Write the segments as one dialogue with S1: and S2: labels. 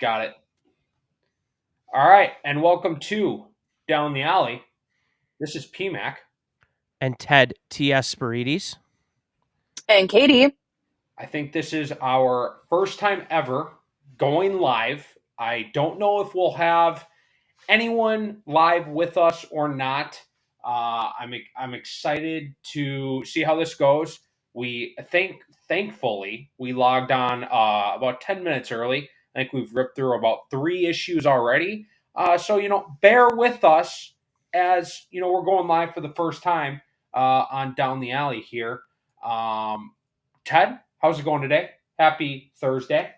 S1: Got it. All right, and welcome to Down the Alley. This is PMAC.
S2: And Ted T.S. Spirides.
S3: And Katie.
S1: I think this is our first time ever going live. I don't know if we'll have anyone live with us or not. I'm excited to see how this goes. Thankfully we logged on about 10 minutes early. I think we've ripped through about 3 issues already. So bear with us as we're going live for the first time on Down the Alley here. Ted, how's it going today? Happy Thursday.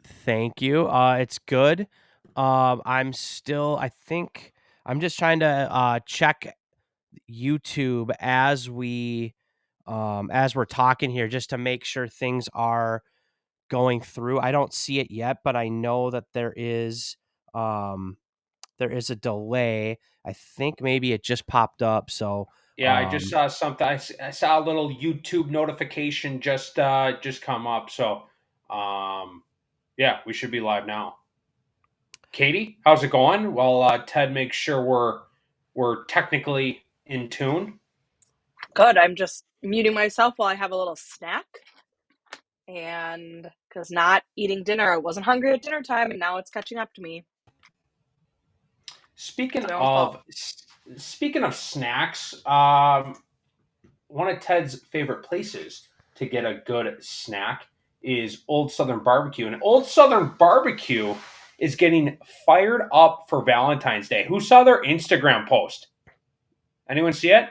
S2: Thank you. It's good. I think I'm just trying to check YouTube as we're talking here, just to make sure things are going through. I don't see it yet, but I know that um there is a delay. I think maybe it just popped up. So
S1: Yeah, I just saw something. I saw a little YouTube notification just come up. So, yeah, we should be live now. Katie, how's it going? Well, Ted makes sure we're technically in tune.
S3: Good. I'm just muting myself while I have a little snack. And because not eating dinner, I wasn't hungry at dinner time, and now it's catching up to me.
S1: Speaking
S3: It's my own fault.
S1: of speaking of snacks, one of Ted's favorite places to get a good snack is Old Southern Barbecue, and Old Southern Barbecue is getting fired up for Valentine's Day. Who saw their Instagram post? Anyone see it?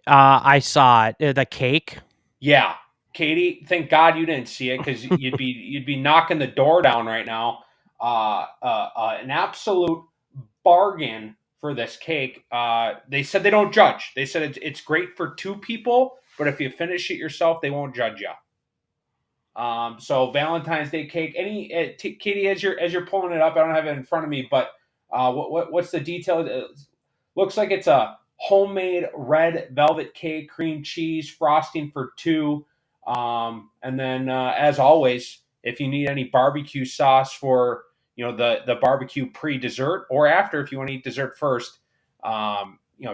S2: I saw it. The cake.
S1: Yeah, Katie. Thank God you didn't see it because you'd be knocking the door down right now. An absolute bargain for this cake. They said they don't judge. They said it's great for 2 people, but if you finish it yourself, they won't judge you. So Valentine's Day cake. Katie, as you're pulling it up, I don't have it in front of me, but what's the detail? It looks like it's a homemade red velvet cake, cream cheese, frosting for 2. And then as always, if you need any barbecue sauce for the barbecue pre dessert or after, if you want to eat dessert first,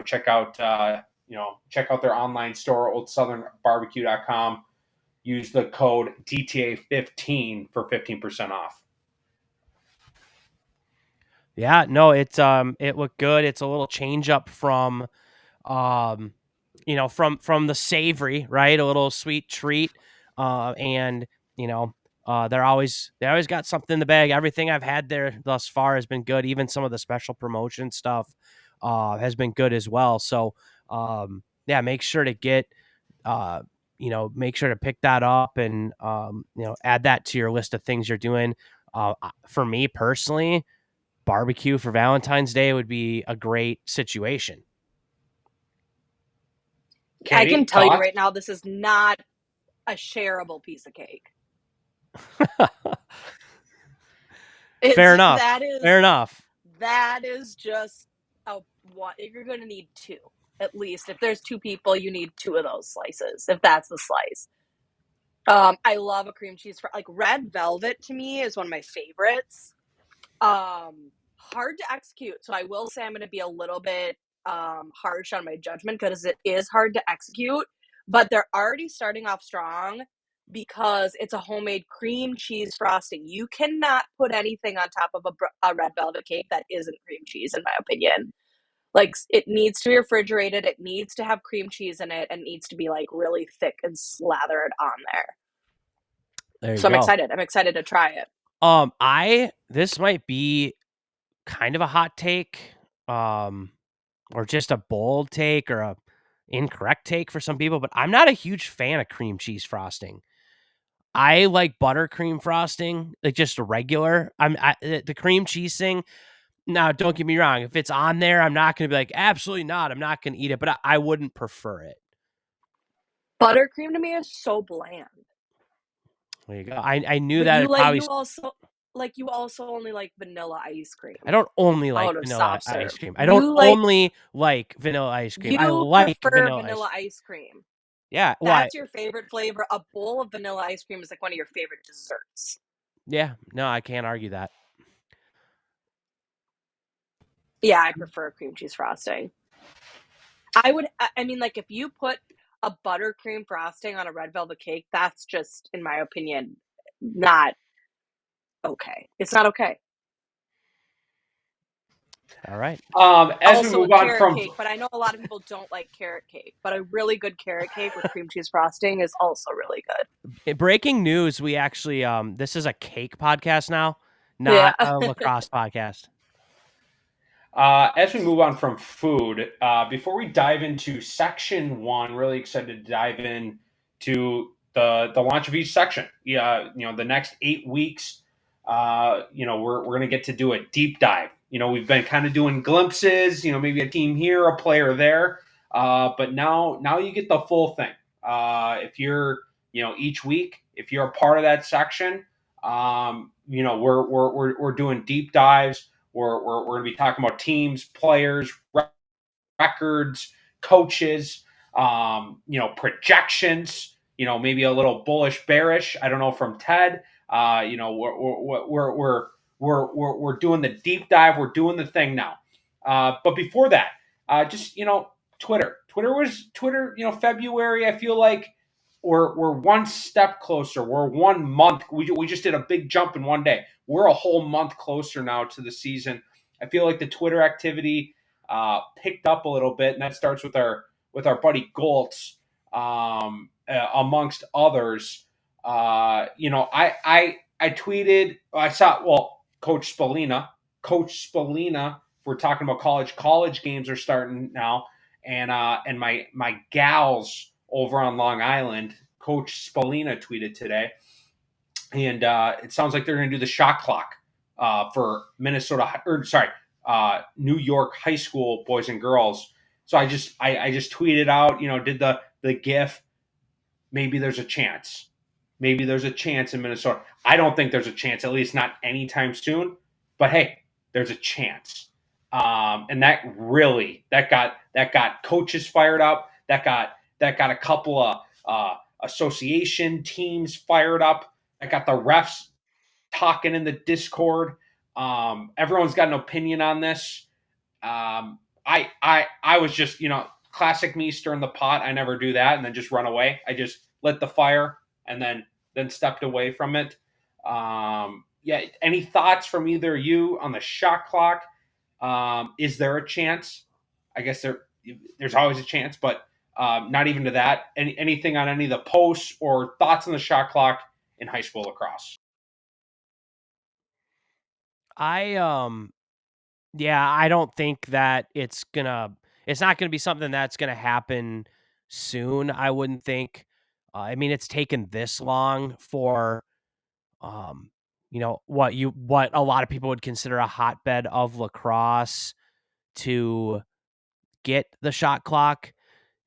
S1: check out their online store, oldsouthernbarbecue.com. Use the code DTA15 for 15% off.
S2: Yeah, no, it looked good. It's a little change up from um from the savory, right? A little sweet treat. And you know, they always got something in the bag. Everything I've had there thus far has been good. Even some of the special promotion stuff has been good as well. So yeah, uh make sure to pick that up and add that to your list of things you're doing. For me personally, barbecue for Valentine's Day would be a great situation.
S3: I can
S1: Katie,
S3: tell you
S1: thoughts?
S3: right now, this is not a shareable piece of cake.
S2: Fair enough.
S3: That is
S2: Fair enough.
S3: that is just what you're going to need 2 at least. If there's 2 people, you need 2 of those slices. If that's the slice. I love a cream cheese like red velvet. To me is one of my favorites. Hard to execute, so I will say I'm going to be a little bit harsh on my judgment because it is hard to execute, but they're already starting off strong because it's a homemade cream cheese frosting. You cannot put anything on top of a red velvet cake that isn't cream cheese, in my opinion. Like, it needs to be refrigerated, it needs to have cream cheese in it, and needs to be like really thick and slathered on there.
S2: There you
S3: So I'm
S2: go.
S3: excited. I'm excited to try it.
S2: This might be kind of a hot take, or just a bold take or a incorrect take for some people, but I'm not a huge fan of cream cheese frosting. I like buttercream frosting, like just a regular. The cream cheese thing. Now, don't get me wrong. If it's on there, I'm not going to be like, absolutely not. I'm not going to eat it, but I wouldn't prefer it.
S3: Buttercream to me is so bland.
S2: There you go. I knew
S3: But
S2: that it probably.
S3: you also only like vanilla ice cream
S2: I don't only like
S3: out of
S2: vanilla
S3: soft
S2: ice
S3: serve.
S2: cream. I don't only like vanilla ice cream. I
S3: You
S2: like
S3: prefer
S2: vanilla ice.
S3: vanilla ice cream.
S2: Yeah, what?
S3: That's your favorite flavor. A bowl of vanilla ice cream is like one of your favorite desserts.
S2: Yeah, no, I can't argue that.
S3: Yeah, I prefer cream cheese frosting. I mean, like, if you put a buttercream frosting on a red velvet cake, that's just, in my opinion, not okay. It's not okay.
S2: All right.
S1: As we
S3: Also, a
S1: move on
S3: carrot
S1: from
S3: cake, but I know a lot of people don't like carrot cake, but a really good carrot cake with cream cheese frosting is also really good.
S2: Breaking news, we actually this is a cake podcast now,
S3: Yeah.
S2: not a lacrosse podcast.
S1: As we move on from food, before we dive into section one, really excited to dive in to the launch of each section. Yeah, the next 8 weeks, we're going to get to do a deep dive. We've been kind of doing glimpses. Maybe a team here, a player there, but now you get the full thing. If you're each week, if you're a part of that section, we're doing deep dives. We're going to be talking about teams, players, records, coaches, projections. Maybe a little bullish, bearish. I don't know from Ted. We're doing the deep dive. We're doing the thing now. But before that, just Twitter. Twitter. February. I feel like we're one step closer. We're 1 month. We just did a big jump in one day. We're a whole month closer now to the season. I feel like the Twitter activity picked up a little bit, and that starts with our buddy Goltz, amongst others. I tweeted. I saw Coach Spallina. If we're talking about college games are starting now, and my gals over on Long Island, Coach Spallina tweeted today, and it sounds like they're going to do the shot clock for New York high school boys and girls. So I just tweeted out, did the GIF. Maybe there's a chance. Maybe there's a chance in Minnesota. I don't think there's a chance, at least not anytime soon. But hey, there's a chance. And that got coaches fired up. That got a couple of association teams fired up. That got the refs talking in the Discord. Everyone's got an opinion on this. I was just classic me stirring the pot. I never do that and then just run away. I just lit the fire and then stepped away from it. Yeah. Any thoughts from either you on the shot clock? Is there a chance? I guess there's always a chance, but not even to that. Anything on any of the posts or thoughts on the shot clock in high school lacrosse?
S2: I don't think that it's not gonna be something that's gonna happen soon. I wouldn't think. I mean, it's taken this long for um, what a lot of people would consider a hotbed of lacrosse to get the shot clock.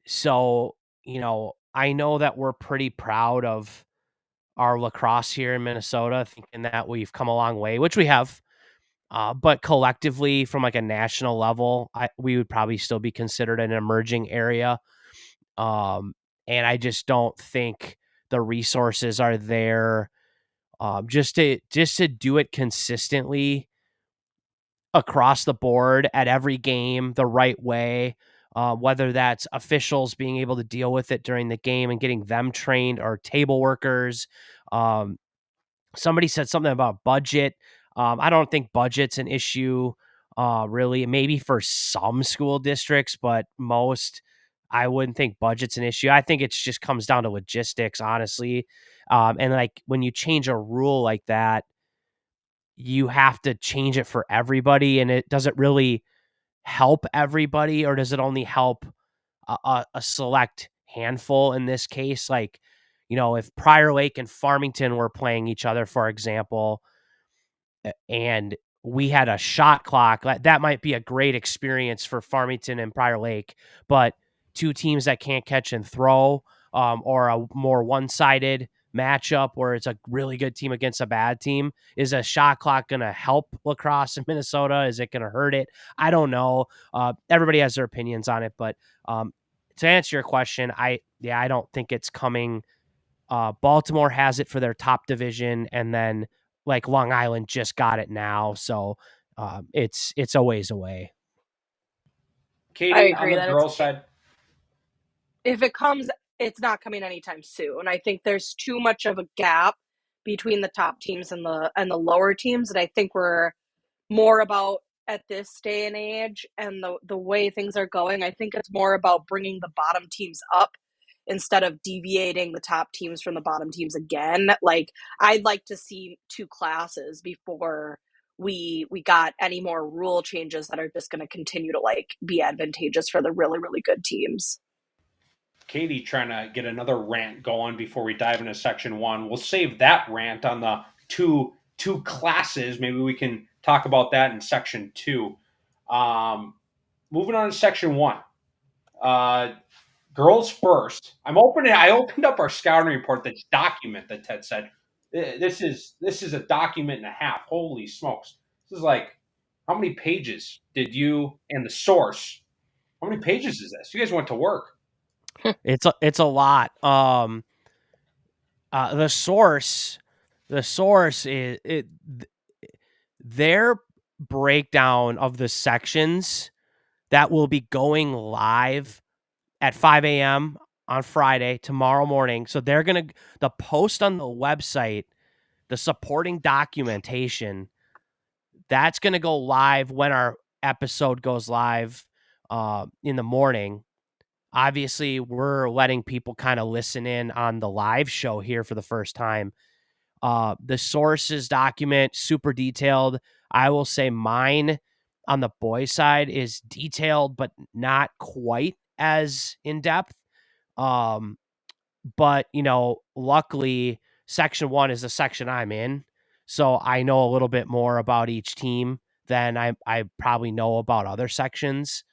S2: So, I know that we're pretty proud of our lacrosse here in Minnesota, thinking that we've come a long way, which we have. But collectively, from like a national level, we would probably still be considered an emerging area. And I just don't think the resources are there just to do it consistently across the board at every game the right way. Whether that's officials being able to deal with it during the game and getting them trained, or table workers. Um, Somebody said something about budget. I don't think budget's an issue, really. Maybe for some school districts, but most, I wouldn't think budget's an issue. I think it just comes down to logistics, honestly. And like when you change a rule like that, you have to change it for everybody, and it doesn't really help everybody, or does it only help a select handful in this case? Like, if Prior Lake and Farmington were playing each other, for example, and we had a shot clock, that might be a great experience for Farmington and Prior Lake. But two teams that can't catch and throw, or a more one-sided matchup where it's a really good team against a bad team, is a shot clock going to help lacrosse in Minnesota? Is it going to hurt it? I don't know. Everybody has their opinions on it, but to answer your question, I don't think it's coming. Baltimore has it for their top division, and then like Long Island just got it now, so it's a ways away.
S1: Katie, on
S3: agree
S1: the
S3: that
S1: girls' side,
S3: if it comes, it's not coming anytime soon. I think there's too much of a gap between the top teams and the lower teams, and I think we're more about at this day and age and the way things are going. I think it's more about bringing the bottom teams up instead of deviating the top teams from the bottom teams again. Like, I'd like to see 2 classes before we got any more rule changes that are just going to continue to like be advantageous for the really, really good teams.
S1: Katie trying to get another rant going before we dive into section 1. We'll save that rant on the two classes. Maybe we can talk about that in section 2. Moving on to section 1. Girls first. I opened up our scouting report, this document that Ted said. This is a document and a half. Holy smokes. This is like, how many pages did you and the source? How many pages is this? You guys went to work.
S2: It's a lot. The source is their breakdown of the sections that will be going live at 5 a.m. on Friday, tomorrow morning. So they're going to, the post on the website, the supporting documentation, that's going to go live when our episode goes live in the morning. Obviously, we're letting people kind of listen in on the live show here for the first time. The sources document, super detailed. I will say mine on the boys' side is detailed, but not quite as in depth. But, luckily, section 1 is the section I'm in. So I know a little bit more about each team than I probably know about other sections.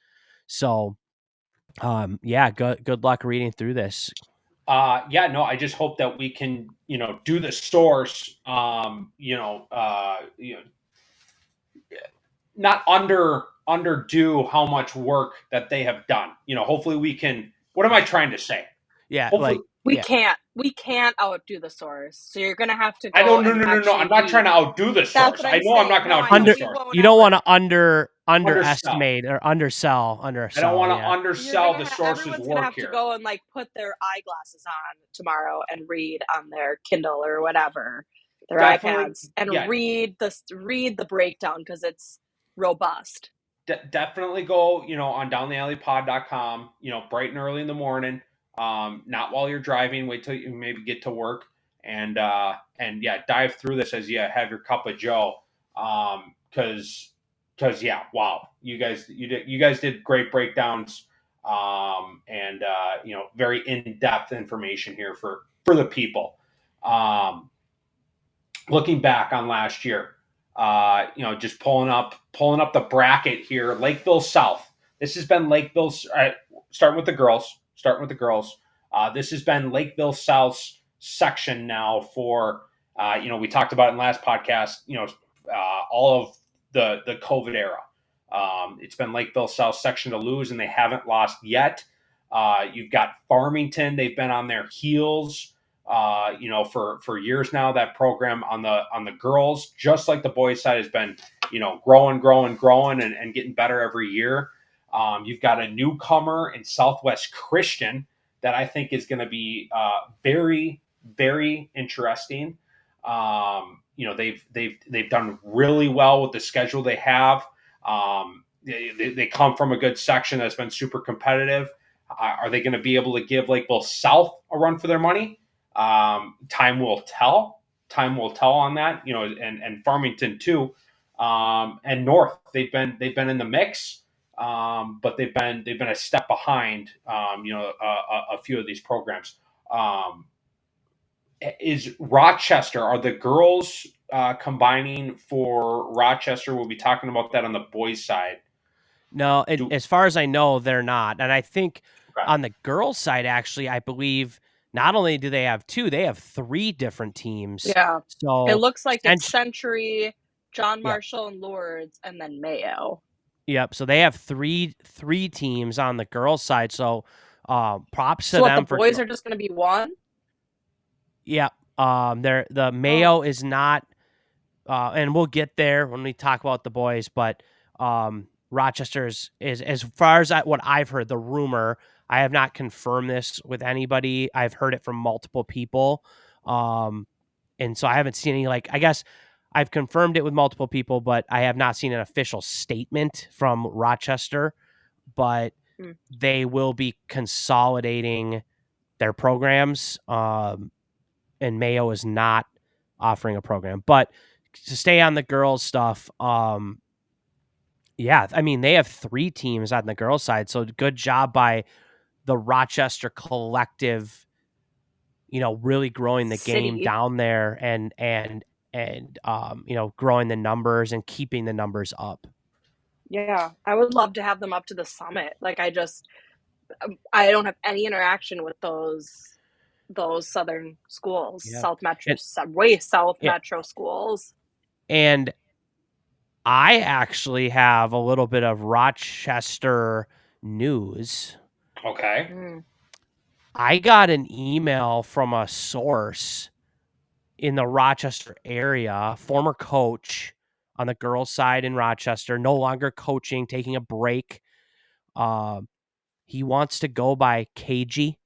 S2: So, yeah, good luck reading through this.
S1: I just hope that we can, do the source, not underdo how much work that they have done. Hopefully we can. What am I trying to say?
S2: Yeah,
S1: Hopefully,
S3: We can't outdo the source. So you're gonna have to go.
S1: I don't.
S3: No.
S1: I'm not trying to outdo the source.
S3: What
S1: I
S3: I'm
S1: know I'm
S3: saying.
S1: not going
S3: No,
S1: to
S3: I
S1: outdo
S3: know
S1: the
S3: we
S1: source.
S3: won't
S2: you don't want
S3: ever.
S2: to underestimate or undersell.
S1: I don't want to
S2: yeah.
S1: undersell the source's
S3: Everyone's
S1: work
S3: gonna have
S1: here.
S3: to go and like put their eyeglasses on tomorrow and read on their Kindle or whatever, their
S1: Definitely,
S3: iPads, and
S1: yeah.
S3: read the breakdown because it's robust.
S1: Definitely go, on downthealleypod.com, bright and early in the morning. Not while you're driving. Wait till you maybe get to work and yeah, dive through this as you have your cup of Joe. Because yeah, wow, you guys did great breakdowns. And very in-depth information here for the people. Looking back on last year, just pulling up the bracket here. Lakeville South. This has been Lakeville. Starting with the girls. This has been Lakeville South's section now for. We talked about it in last podcast. All of the COVID era. It's been Lakeville South section to lose, and they haven't lost yet. You've got Farmington. They've been on their heels. For years now. That program on the girls, just like the boys side, has been, growing and getting better every year. You've got a newcomer in Southwest Christian that I think is going to be very, very interesting. They've done really well with the schedule they have. They come from a good section that's been super competitive. Are they going to be able to give Lakeville South a run for their money? Time will tell. On that, and Farmington too, and North. They've been in the mix, but they've been a step behind. A few of these programs. Is Rochester? Are the girls combining for Rochester? We'll be talking about that on the boys' side.
S2: No, as far as I know, they're not. And I think
S1: Okay.
S2: on the girls' side, actually, I believe not only do they have 2, they have 3 different teams.
S3: Yeah.
S2: So
S3: it looks like it's Century, John Marshall, and Lourdes, and then Mayo.
S2: Yep. So they have three teams on the girls' side. So props to
S3: So
S2: them.
S3: the boys are just going to be one?
S2: Yep. The Mayo is not and we'll get there when we talk about the boys, but Rochester is as far as what I've heard, the rumor. I have not confirmed this with anybody. I've heard it from multiple people. And so I haven't seen any, like, I guess I've confirmed it with multiple people, but I have not seen an official statement from Rochester, but they will be consolidating their programs. And Mayo is not offering a program, but to stay on the girls stuff, yeah, I mean, they have 3 teams on the girls side, so good job by the Rochester collective, really growing the game
S3: City.
S2: down there and growing the numbers and keeping the numbers up.
S3: Yeah, I would love to have them up to the summit. Like, I don't have any interaction with those southern schools,
S2: Yeah.
S3: South Metro, way South
S2: Yeah.
S3: Metro schools.
S2: And I actually have a little bit of Rochester news.
S1: Okay.
S2: I got an email from a source in the Rochester area, former coach on the girls' side in Rochester, no longer coaching, taking a break. He wants to go by KG.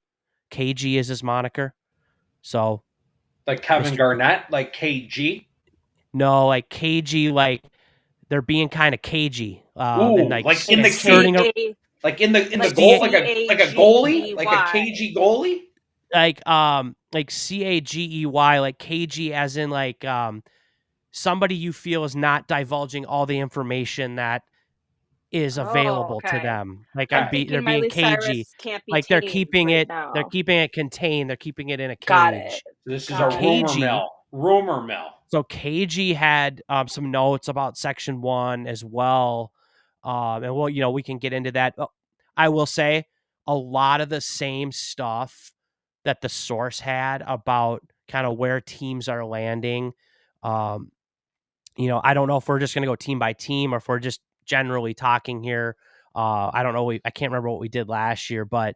S2: KG is his moniker. So,
S1: Like Kevin Garnett, like KG.
S2: No, like KG, like they're being kind of cagey.
S1: Ooh,
S2: And like
S1: in the
S2: skirting
S1: like in the
S3: like
S1: goal, like a goalie, like a KG goalie.
S2: Like CAGEY, like KG as in like somebody you feel is not divulging all the information that is available to them. Like they're being
S3: Miley
S2: cagey.
S3: Cyrus can't be
S2: Like they're
S3: tamed
S2: keeping
S3: right
S2: it
S3: now.
S2: they're keeping it contained. They're keeping it in a cage.
S3: Got it.
S1: This is a rumor mill. Rumor mill.
S2: So KG had some notes about Section 1 as well. And we can get into that. I will say a lot of the same stuff that the source had about kind of where teams are landing. I don't know if we're just going to go team by team or if we're just generally talking here. I don't know. I can't remember what we did last year, but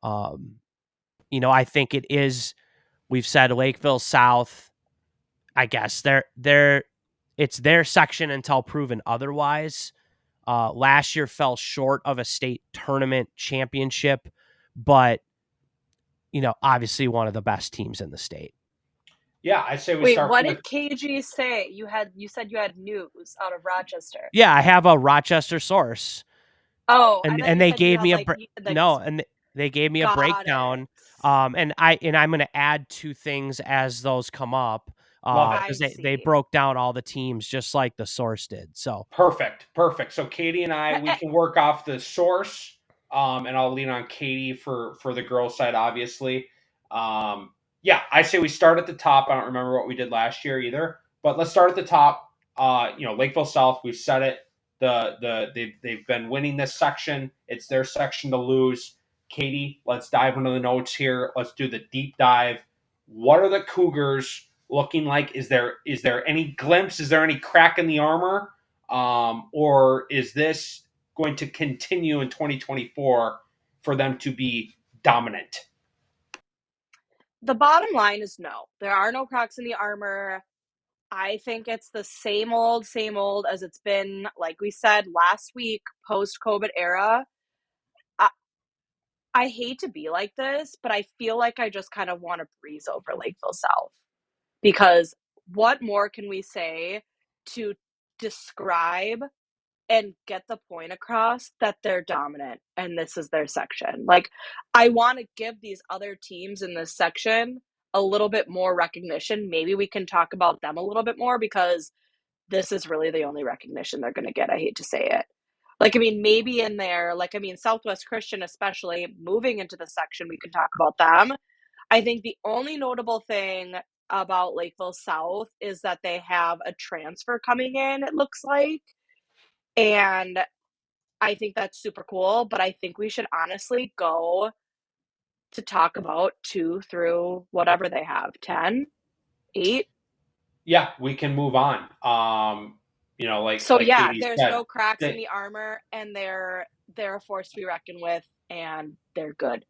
S2: I think it is. We've said Lakeville South. I guess it's their section until proven otherwise. Last year fell short of a state tournament championship, but obviously one of the best teams in the state.
S1: Yeah, I say we
S3: Wait,
S1: start.
S3: what did KG say? You said you had news out of Rochester.
S2: Yeah, I have a Rochester source.
S3: Oh,
S2: and they gave me they gave me a breakdown. And I'm going to add 2 things as those come up. Because they broke down all the teams just like the source did. So
S1: perfect. So Katie and I, we can work off the source, and I'll lean on Katie for the girls' side, obviously. Yeah, I say we start at the top. I don't remember what we did last year either, but let's start at the top. Lakeville South, we've said it. They've been winning this section. It's their section to lose. Katie, let's dive into the notes here. Let's do the deep dive. What are the Cougars looking like? Is there any glimpse? Is there any crack in the armor? Or is this going to continue in 2024 for them to be dominant?
S3: The bottom line is no. There are no cracks in the armor. I think it's the same old as it's been, like we said last week, post-COVID era. I hate to be like this, but I feel like I just kind of want to breeze over Lakeville South. Because what more can we say to describe and get the point across that they're dominant and this is their section? Like, I want to give these other teams in this section a little bit more recognition. Maybe we can talk about them a little bit more because this is really the only recognition they're going to get. I hate to say it. Maybe in there, Southwest Christian, especially moving into the section, we can talk about them. I think the only notable thing about Lakeville South is that they have a transfer coming in, it looks like. And I think that's super cool, but I think we should honestly go to talk about 2 through whatever they have, 10, 8.
S1: Yeah, we can move on. There's
S3: no cracks in the armor, and they're a force to be reckoned with, and they're good.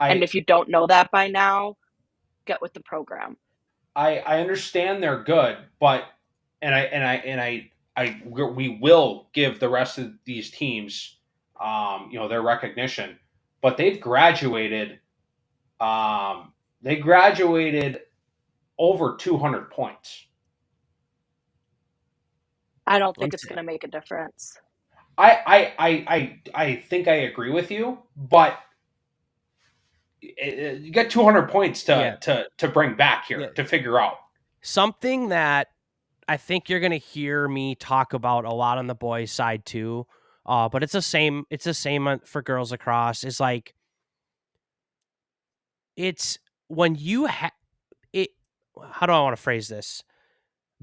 S3: And if you don't know that by now, get with the program.
S1: I understand they're good, but we will give the rest of these teams, their recognition, but they've graduated. They graduated over 200 points.
S3: I don't think it's going to make a difference.
S1: I think I agree with you, but you got 200 points to bring back here to figure out
S2: something that I think you're going to hear me talk about a lot on the boys' side too. But it's the same. It's the same for girls lacrosse. Is like it's when you it. How do I want to phrase this?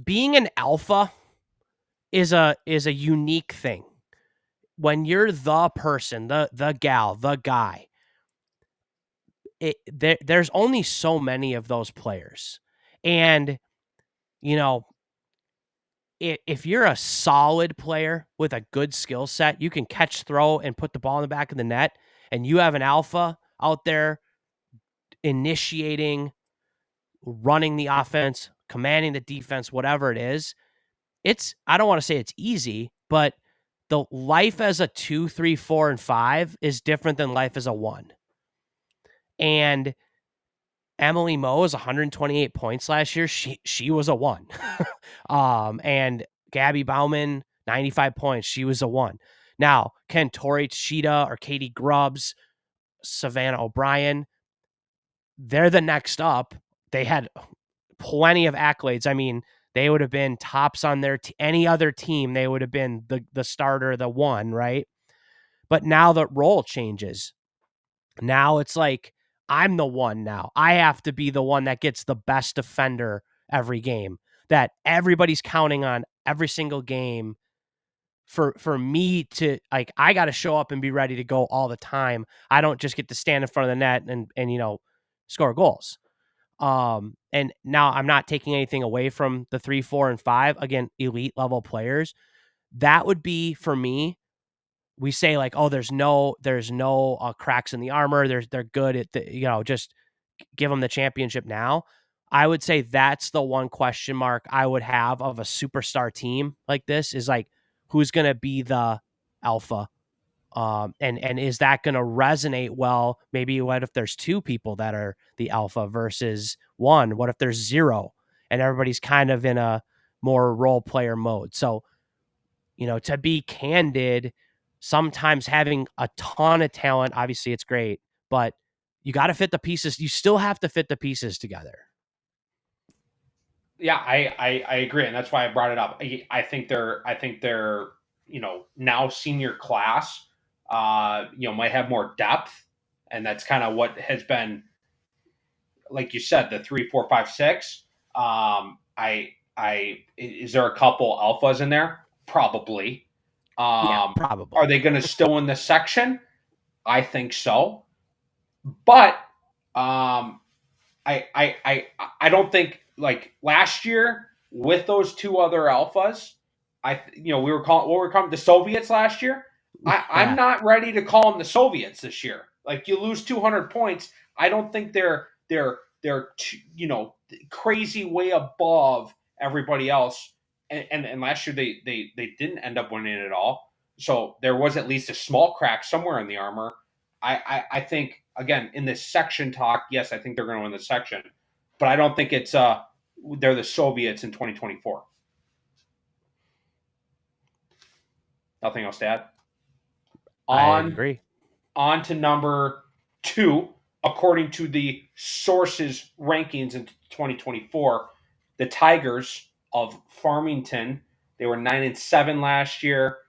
S2: Being an alpha is a unique thing. When you're the person, the gal, the guy, there's only so many of those players, and you know, if you're a solid player with a good skill set, you can catch, throw, and put the ball in the back of the net, and you have an alpha out there initiating, running the offense, commanding the defense, whatever it is. I don't want to say it's easy, but the life as a 2, 3, 4, and 5 is different than life as a 1. And Emily Moe is 128 points last year. She was a 1. And Gabby Bauman, 95 points. She was a 1. Now, can Tori Tshida or Katie Grubbs, Savannah O'Brien, they're the next up. They had plenty of accolades. I mean, they would have been tops on their any other team. They would have been the starter, the 1, right? But now the role changes. Now it's like, I'm the 1 now. I have to be the one that gets the best defender every game, that everybody's counting on every single game for me to, like, I got to show up and be ready to go all the time. I don't just get to stand in front of the net and score goals. And now I'm not taking anything away from the 3, 4, and 5, again, elite level players. That would be, for me, we say like, oh, there's no cracks in the armor. They're good at just give them the championship now. I would say that's the one question mark I would have of a superstar team like this, is like, who's going to be the alpha? And is that going to resonate well? Maybe what if there's 2 people that are the alpha versus 1? What if there's 0 and everybody's kind of in a more role player mode? So, to be candid, sometimes having a ton of talent, obviously it's great, but you got to fit the pieces. You still have to fit the pieces together.
S1: Yeah, I agree, and that's why I brought it up. I think they're now senior class, might have more depth, and that's kind of what has been, like you said, the 3, 4, 5, 6. Is there a couple alphas in there? Probably.
S2: Probably.
S1: Are they going to still win the section? I think so, but I don't think, like last year with those 2 other alphas, we were calling the Soviets last year. I'm not ready to call them the Soviets this year. Like, you lose 200 points. I don't think they're crazy way above everybody else. And last year they didn't end up winning it all. So there was at least a small crack somewhere in the armor. I think, again, in this section talk, yes, I think they're going to win the section, but I don't think it's they're the Soviets in 2024. Nothing else to add.
S2: I agree.
S1: On to number 2, according to the sources rankings in 2024, the Tigers of Farmington. They were 9-7 last year,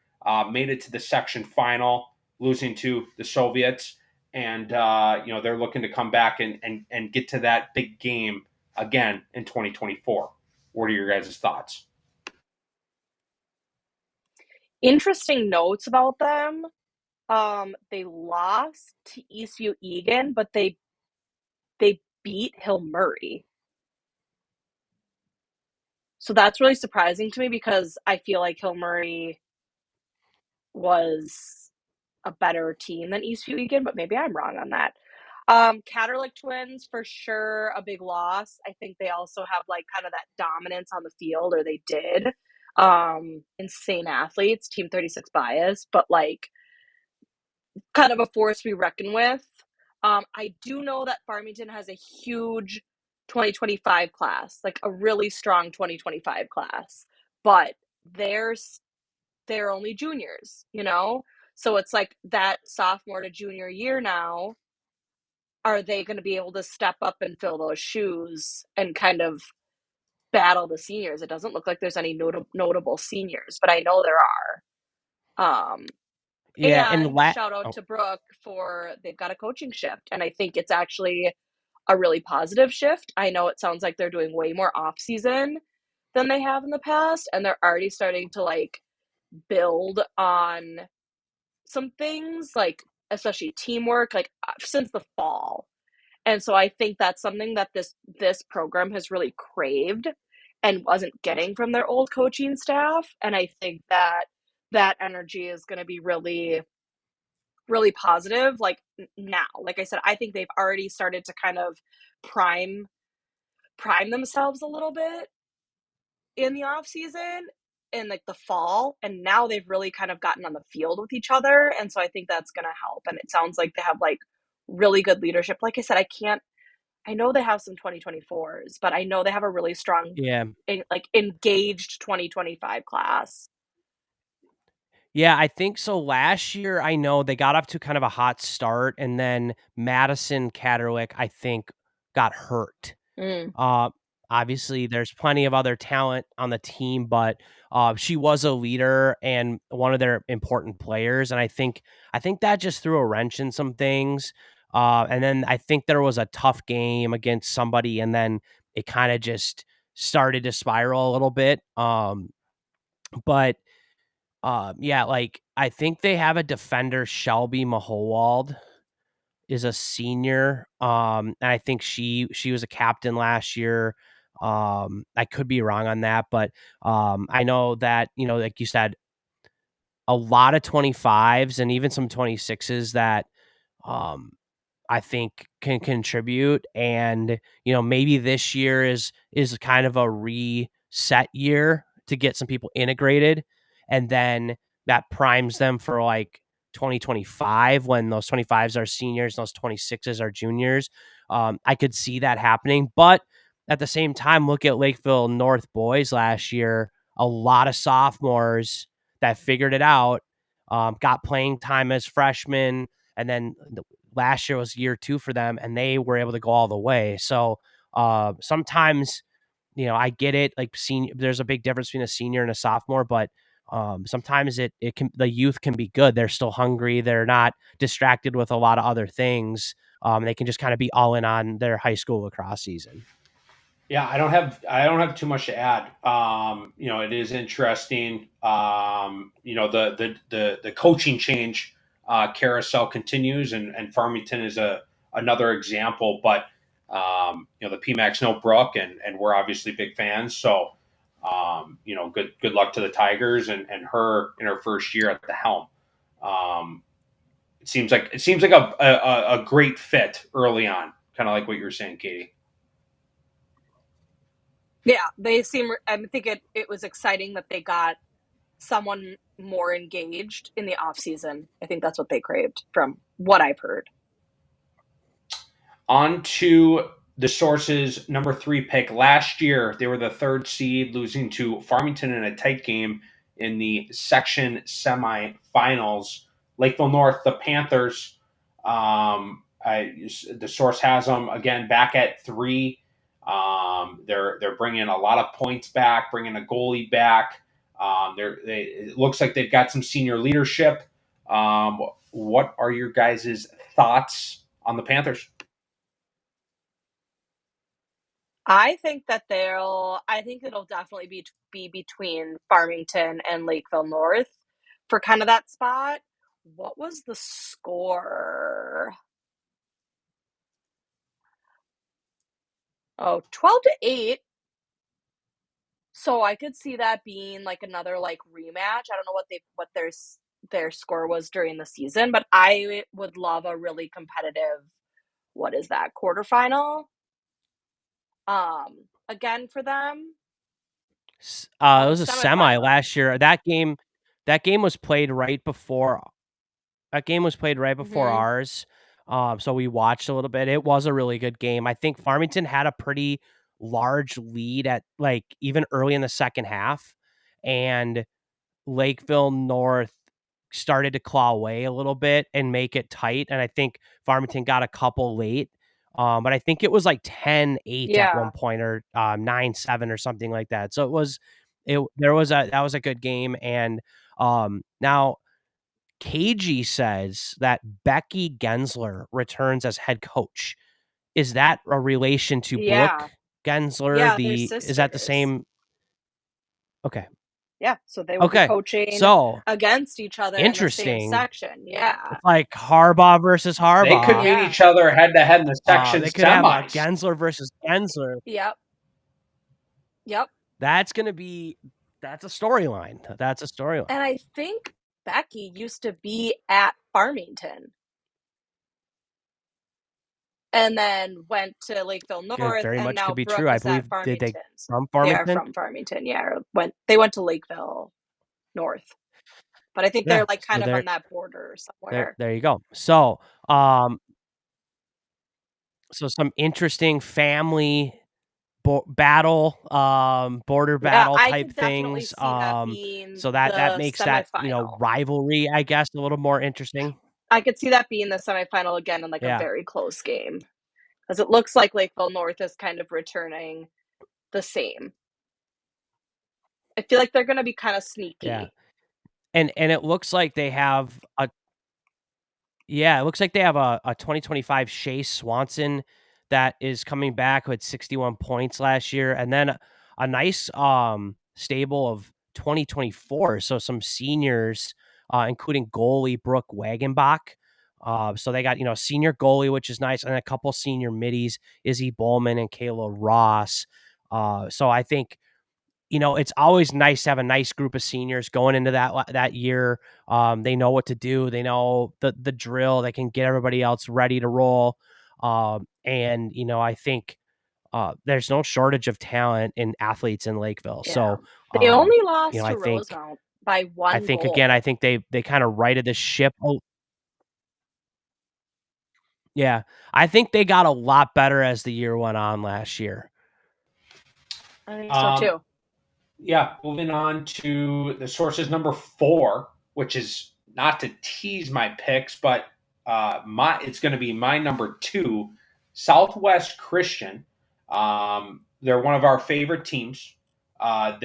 S1: made it to the section final, losing to the Soviets, and they're looking to come back and get to that big game again in 2024. What are your guys' thoughts?
S3: Interesting notes about them. They lost to Eastview Egan, but they beat Hill Murray. So that's really surprising to me, because I feel like Hill Murray was a better team than Eastview Egan, but maybe I'm wrong on that. Catterlick twins for sure a big loss. I think they also have like kind of that dominance on the field, or they did. Insane athletes, Team 36 bias, but like kind of a force we reckon with. I do know that Farmington has a huge 2025 class, like a really strong 2025 class, but they're they're only juniors, you know? So it's like that sophomore to junior year now, are they going to be able to step up and fill those shoes and kind of battle the seniors? It doesn't look like there's any notable seniors, but I know there are.
S2: Yeah, and
S3: And shout out
S2: oh,
S3: to Brooke for they've got a coaching shift, and I think it's actually a really positive shift. I know it sounds like they're doing way more off season than they have in the past, and they're already starting to like build on some things, like especially teamwork, like since the fall. And so I think that's something that this program has really craved and wasn't getting from their old coaching staff. And I think that that energy is going to be really really positive like now. Like I said, I think they've already started to kind of prime themselves a little bit in the off season, in like the fall, and now they've really kind of gotten on the field with each other, and so I think that's going to help. And it sounds like they have like really good leadership. Like I said, I know they have some 2024s, but I know they have a really strong
S2: yeah.
S3: like engaged 2025 class.
S2: Yeah, I think so. Last year, I know they got off to kind of a hot start, and then Madison Catterlick, I think, got hurt.
S3: Mm.
S2: Uh, Obviously, there's plenty of other talent on the team, but she was a leader and one of their important players, and I think that just threw a wrench in some things. And then I think there was a tough game against somebody, and then it kind of just started to spiral a little bit. But yeah, like I think they have a defender, Shelby Mahowald is a senior. And I think she was a captain last year. I could be wrong on that, but I know that, like you said, a lot of 25s and even some 26s that um I think can contribute. And, maybe this year is kind of a reset year to get some people integrated. And then that primes them for like 2025 when those 25s are seniors, those 26s are juniors. I could see that happening. But at the same time, look at Lakeville North boys last year. A lot of sophomores that figured it out, got playing time as freshmen. And then last year was year 2 for them, and they were able to go all the way. So sometimes, I get it. Like senior, there's a big difference between a senior and a sophomore, but sometimes it can the youth can be good. They're still hungry. They're not distracted with a lot of other things. They can just kind of be all in on their high school lacrosse season.
S1: Yeah, I don't have too much to add. It is interesting. The coaching change carousel continues, and Farmington is another example. But the PMAX know Brooke, and we're obviously big fans. So good luck to the Tigers and her in her first year at the helm. Um, it seems like a great fit early on, kind of like what you were saying, Katie.
S3: Yeah, they seem. I think it was exciting that they got someone more engaged in the off season. I think that's what they craved from what I've heard.
S1: On to the sources number 3 pick. Last year, they were the 3rd seed, losing to Farmington in a tight game in the section semifinals. Lakeville North, the Panthers. The source has them again back at 3. They're bringing a lot of points back, bringing a goalie back. It looks like they've got some senior leadership. What are your guys' thoughts on the Panthers?
S3: I think it'll definitely be between Farmington and Lakeville North for kind of that spot. What was the score? Oh, 12-8. So I could see that being like another like rematch. I don't know what their score was during the season, but I would love a really competitive what is that, quarterfinal again for them.
S2: It
S3: Oh,
S2: was a semi
S3: semifinal.
S2: last year. That game was played right before
S3: Mhm.
S2: ours. So we watched a little bit. It was a really good game. I think Farmington had a pretty large lead at like even early in the second half, and Lakeville North started to claw away a little bit and make it tight. And I think Farmington got a couple late. But I think it was like 10-8 at
S3: Yeah.
S2: one point, or 9-7 or something like that. So that was a good game. And now KG says that Becky Gensler returns as head coach. Is that a relation to
S3: Yeah.
S2: Brooke Gensler?
S3: Yeah, they're
S2: Is that the
S3: sisters.
S2: same? Okay.
S3: Yeah, so they will be
S2: Okay.
S3: coaching
S2: So
S3: against each other in the same
S2: interesting.
S3: section. Yeah.
S2: It's like Harbaugh versus
S1: They could
S2: Harbaugh.
S1: meet
S3: Yeah.
S1: each other head to head in the section
S2: They could have a
S1: semis.
S2: Gensler versus Gensler.
S3: Yep. Yep.
S2: That's a storyline. That's a storyline.
S3: And I think Becky used to be at Farmington and then went to Lakeville
S2: It
S3: North,
S2: very
S3: and
S2: much
S3: now
S2: could be
S3: Brooke
S2: true. I
S3: is at
S2: believe, did they
S3: Farmington's.
S2: from
S3: They are
S2: Farmington?
S3: from Farmington, yeah. They went to Lakeville North. But I think
S2: Yeah.
S3: they're like
S2: So
S3: kind of on that border somewhere.
S2: there you go. So some interesting family battle, border
S3: Yeah,
S2: battle
S3: I
S2: type
S3: could definitely
S2: things.
S3: see that being
S2: So that
S3: the
S2: makes that,
S3: semifinal.
S2: rivalry, I guess, a little more interesting.
S3: I could see that being the semifinal again in like a
S2: Yeah.
S3: very close game. Because it looks like Lakeville North is kind of returning the same. I feel like they're going to be kind of
S2: Yeah.
S3: sneaky.
S2: And it looks like they have a 2025 Shea Swanson that is coming back with 61 points last year, and then a nice stable of 2024. So some seniors, including goalie Brooke Wagenbach. So they got senior goalie, which is nice, and a couple senior middies, Izzy Bowman and Kayla Ross. So I think it's always nice to have a nice group of seniors going into that year. They know what to do. They know the drill. They can get everybody else ready to roll. And I think there's no shortage of talent in athletes in Lakeville.
S3: Yeah.
S2: So
S3: They only lost
S2: I
S3: to
S2: think
S3: Rosemount by one
S2: again,
S3: goal.
S2: I think they kind of righted the ship. Yeah, I think they got a lot better as the year went on last year.
S3: I think so too.
S1: Yeah, moving on to the sources number 4, which is not to tease my picks, but it's going to be my number 2, Southwest Christian. They're one of our favorite teams. For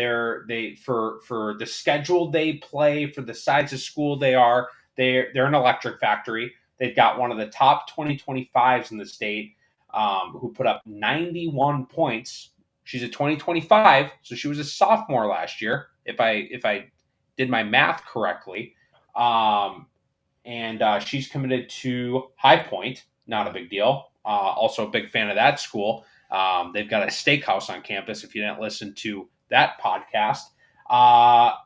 S1: the schedule they play, for the size of school they're an electric factory. They've got one of the top 2025s in the state, who put up 91 points. She's a 2025, so she was a sophomore last year, if I did my math correctly. And she's committed to High Point. Not a big deal. Also a big fan of that school. They've got a steakhouse on campus, if you didn't listen to that podcast.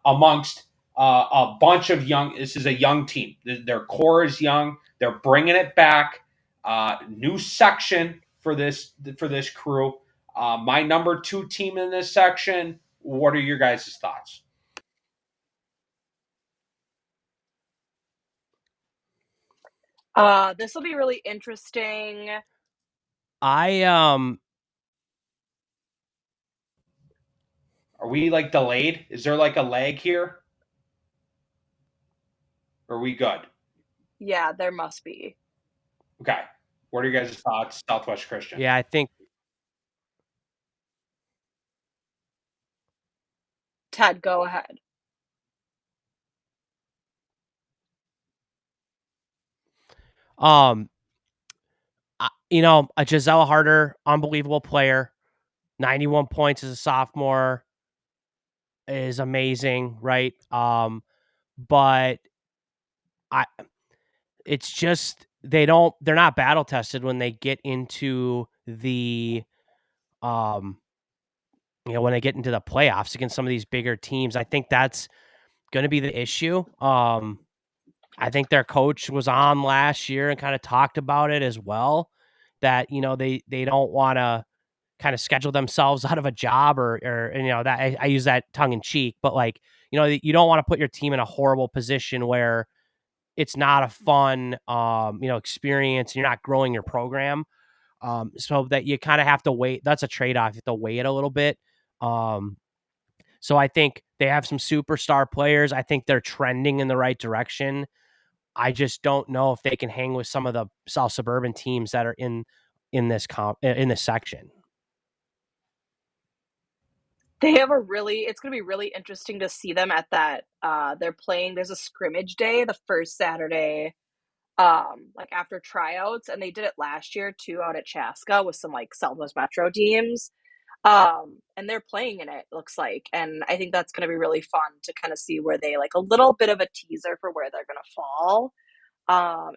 S1: Amongst a bunch of this is a young team. Their core is young. They're bringing it back. New section for this crew. My number 2 team in this section. What are your guys' thoughts?
S3: This will be really interesting.
S2: I
S1: Are we like delayed? Is there like a lag here? Are we good?
S3: Yeah, there must be.
S1: Okay. What are your guys' thoughts, Southwest Christian?
S2: I think
S3: Ted, go ahead.
S2: A Giselle Harder, unbelievable player. 91 points as a sophomore is amazing, right? But I it's just they're not battle tested when they get into the when they get into the playoffs against some of these bigger teams. I think that's going to be the issue. I think their coach was on last year and kind of talked about it as well. that, they don't want to kind of schedule themselves out of a job or that I use that tongue in cheek, but like, you don't want to put your team in a horrible position where it's not a fun, experience and you're not growing your program. So that you kind of have to wait. That's a trade-off. You have to weigh it a little bit. So I think they have some superstar players. I think they're trending in the right direction. I just don't know if they can hang with some of the South Suburban teams that are in this section.
S3: They have it's going to be really interesting to see them at that. There's a scrimmage day the first Saturday, like after tryouts, and they did it last year too out at Chaska with some like Southwest Metro teams. And they're playing in it, looks like. And I think that's going to be really fun to kind of see where they like a little bit of a teaser for where they're going to fall.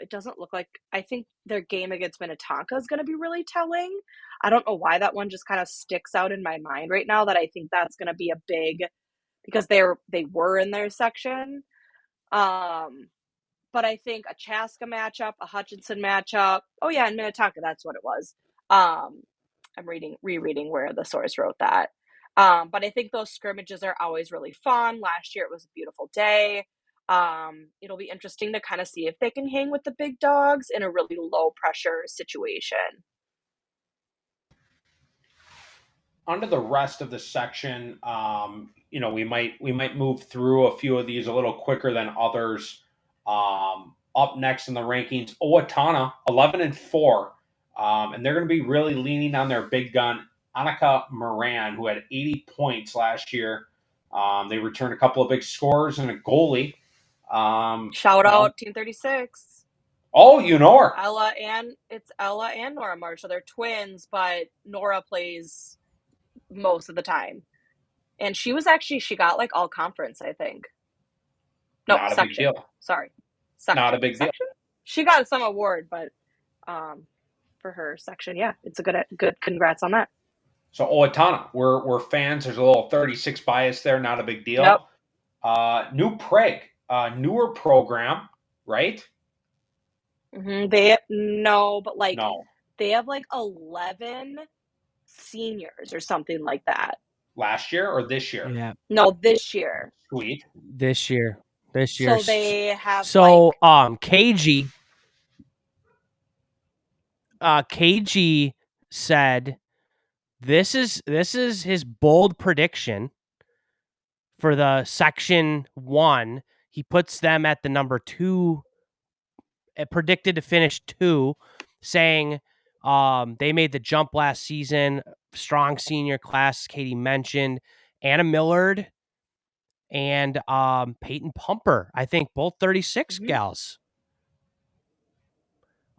S3: It doesn't look like, I think their game against Minnetonka is going to be really telling. I don't know why that one just kind of sticks out in my mind right now, that I think that's going to be a big, because they were in their section. But I think a Chaska matchup, a Hutchinson matchup. Oh yeah, in Minnetonka, that's what it was. I'm rereading where the source wrote that. But I think those scrimmages are always really fun. Last year it was a beautiful day. It'll be interesting to kind of see if they can hang with the big dogs in a really low pressure situation.
S1: Under the rest of the section, we might move through a few of these a little quicker than others. Up next in the rankings, Owatonna, 11-4, and they're going to be really leaning on their big gun, Annika Moran, who had 80 points last year. They returned a couple of big scores and a goalie.
S3: Shout out Team 36.
S1: Oh, you know her.
S3: It's Ella and Nora Marshall. They're twins, but Nora plays most of the time. And she got like all conference, I think. No,
S1: not a
S3: section.
S1: Big deal.
S3: Sorry. Section.
S1: Not a big deal.
S3: She got some award, but for her section, yeah, it's a good congrats on that.
S1: So Owatonna, we're fans. There's a little 36 bias there, not a big deal.
S3: Yep.
S1: New Prague, newer program, right?
S3: Mm-hmm. They have like 11 seniors or something like that.
S1: Last year or this year?
S2: Yeah.
S3: No, this year.
S1: Sweet.
S2: This year.
S3: So they have
S2: KG said this is his bold prediction for the section 1. He puts them at the number 2, predicted to finish 2, saying they made the jump last season. Strong senior class, Katie mentioned. Anna Millard and Peyton Pumper, I think both 36 gals.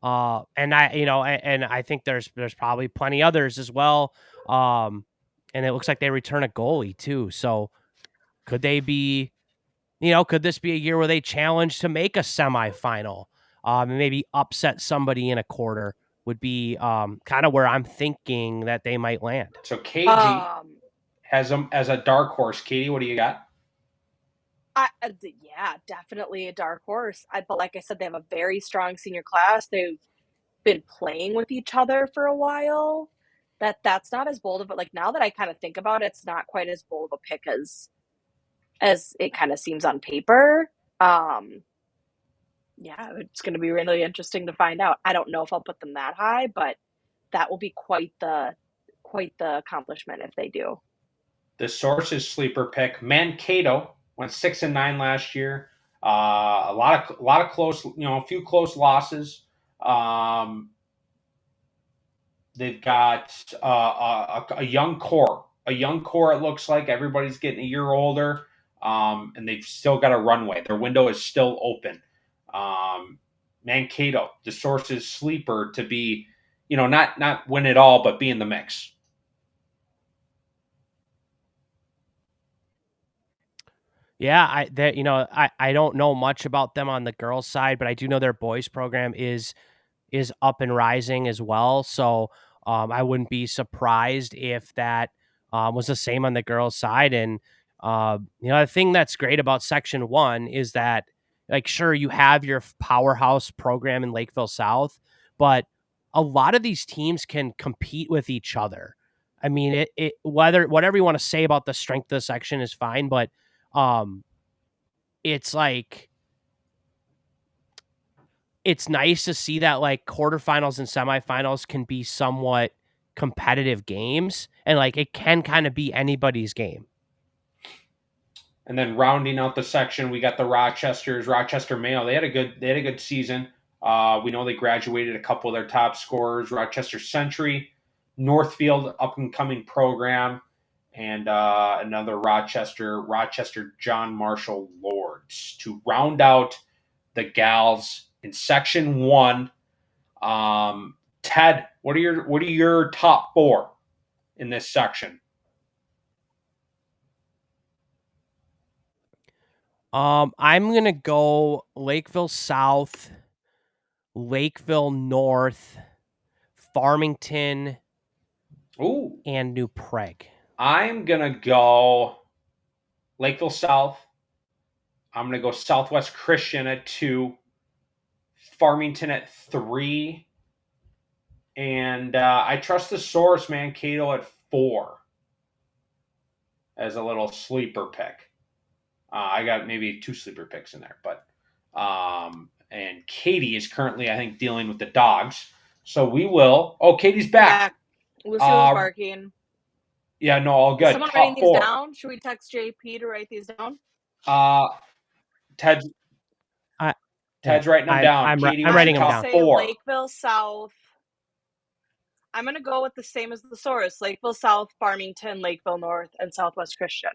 S2: And I think there's probably plenty others as well. And it looks like they return a goalie too. So could they be, could this be a year where they challenge to make a semifinal? And maybe upset somebody in a quarter would be kind of where I'm thinking that they might land.
S1: So KG has them as a dark horse. Katie, what do you got?
S3: Yeah, definitely a dark horse. But like I said, they have a very strong senior class. They've been playing with each other for a while. That's not as bold of it. Like now that I kind of think about it, it's not quite as bold of a pick as it kind of seems on paper. Yeah, it's going to be really interesting to find out. I don't know if I'll put them that high, but that will be quite the accomplishment if they do.
S1: The source's sleeper pick, Mankato, went 6-9 last year. A lot of close, a few close losses. They've got a young core. It looks like everybody's getting a year older, and they've still got a runway. Their window is still open. Mankato, the source's sleeper to be, not win it all, but be in the mix.
S2: Yeah, I don't know much about them on the girls' side, but I do know their boys' program is up and rising as well. So I wouldn't be surprised if that was the same on the girls' side. And the thing that's great about Section 1 is that, like, sure, you have your powerhouse program in Lakeville South, but a lot of these teams can compete with each other. I mean, whatever you want to say about the strength of the section is fine, but it's like it's nice to see that like quarterfinals and semifinals can be somewhat competitive games, and like it can kind of be anybody's game.
S1: And then rounding out the section, we got the Rochester Mayo. They had a good season. We know they graduated a couple of their top scorers. Rochester Century, Northfield, up and coming program, and another Rochester John Marshall Lords to round out the gals in section 1. Ted, what are your top 4 in this section?
S2: I'm gonna go Lakeville South, Lakeville North, Farmington,
S1: Ooh,
S2: and New Prague.
S1: I'm gonna go Lakeville South. I'm gonna go Southwest Christian at 2, Farmington at 3, and I trust the source, Mankato at 4 as a little sleeper pick. I got maybe 2 sleeper picks in there, but and Katie is currently, I think, dealing with the dogs. So we will. Oh, Katie's back.
S3: Lucy was barking.
S1: Yeah, no, all good.
S3: Is someone writing these down? Should we text JP to write these down?
S1: Ted's writing them down.
S2: I'm writing them down.
S3: Say Lakeville South. I'm going to go with the same as the source. Lakeville South, Farmington, Lakeville North, and Southwest Christian.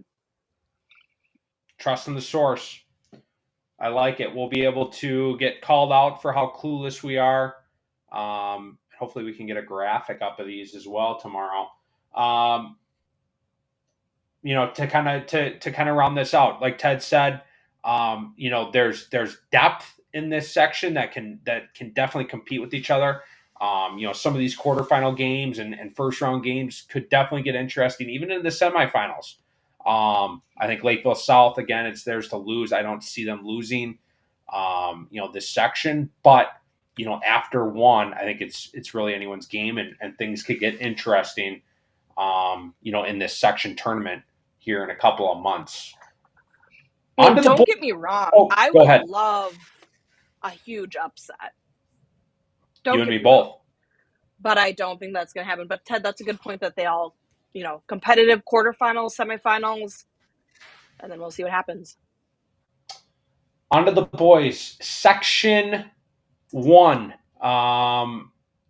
S1: Trust in the source. I like it. We'll be able to get called out for how clueless we are. Hopefully we can get a graphic up of these as well tomorrow. To kind of round this out, like Ted said, there's depth in this section that can definitely compete with each other. Some of these quarterfinal games and first round games could definitely get interesting, even in the semifinals. I think Lakeville South, again, it's theirs to lose. I don't see them losing, this section, but after 1, I think it's really anyone's game, and things could get interesting, in this section tournament here in a couple of months.
S3: Don't get me wrong. I would love a huge upset.
S1: You and me both.
S3: But I don't think that's going to happen. But Ted, that's a good point that they all, competitive quarterfinals, semifinals, and then we'll see what happens.
S1: On to the boys. Section 1.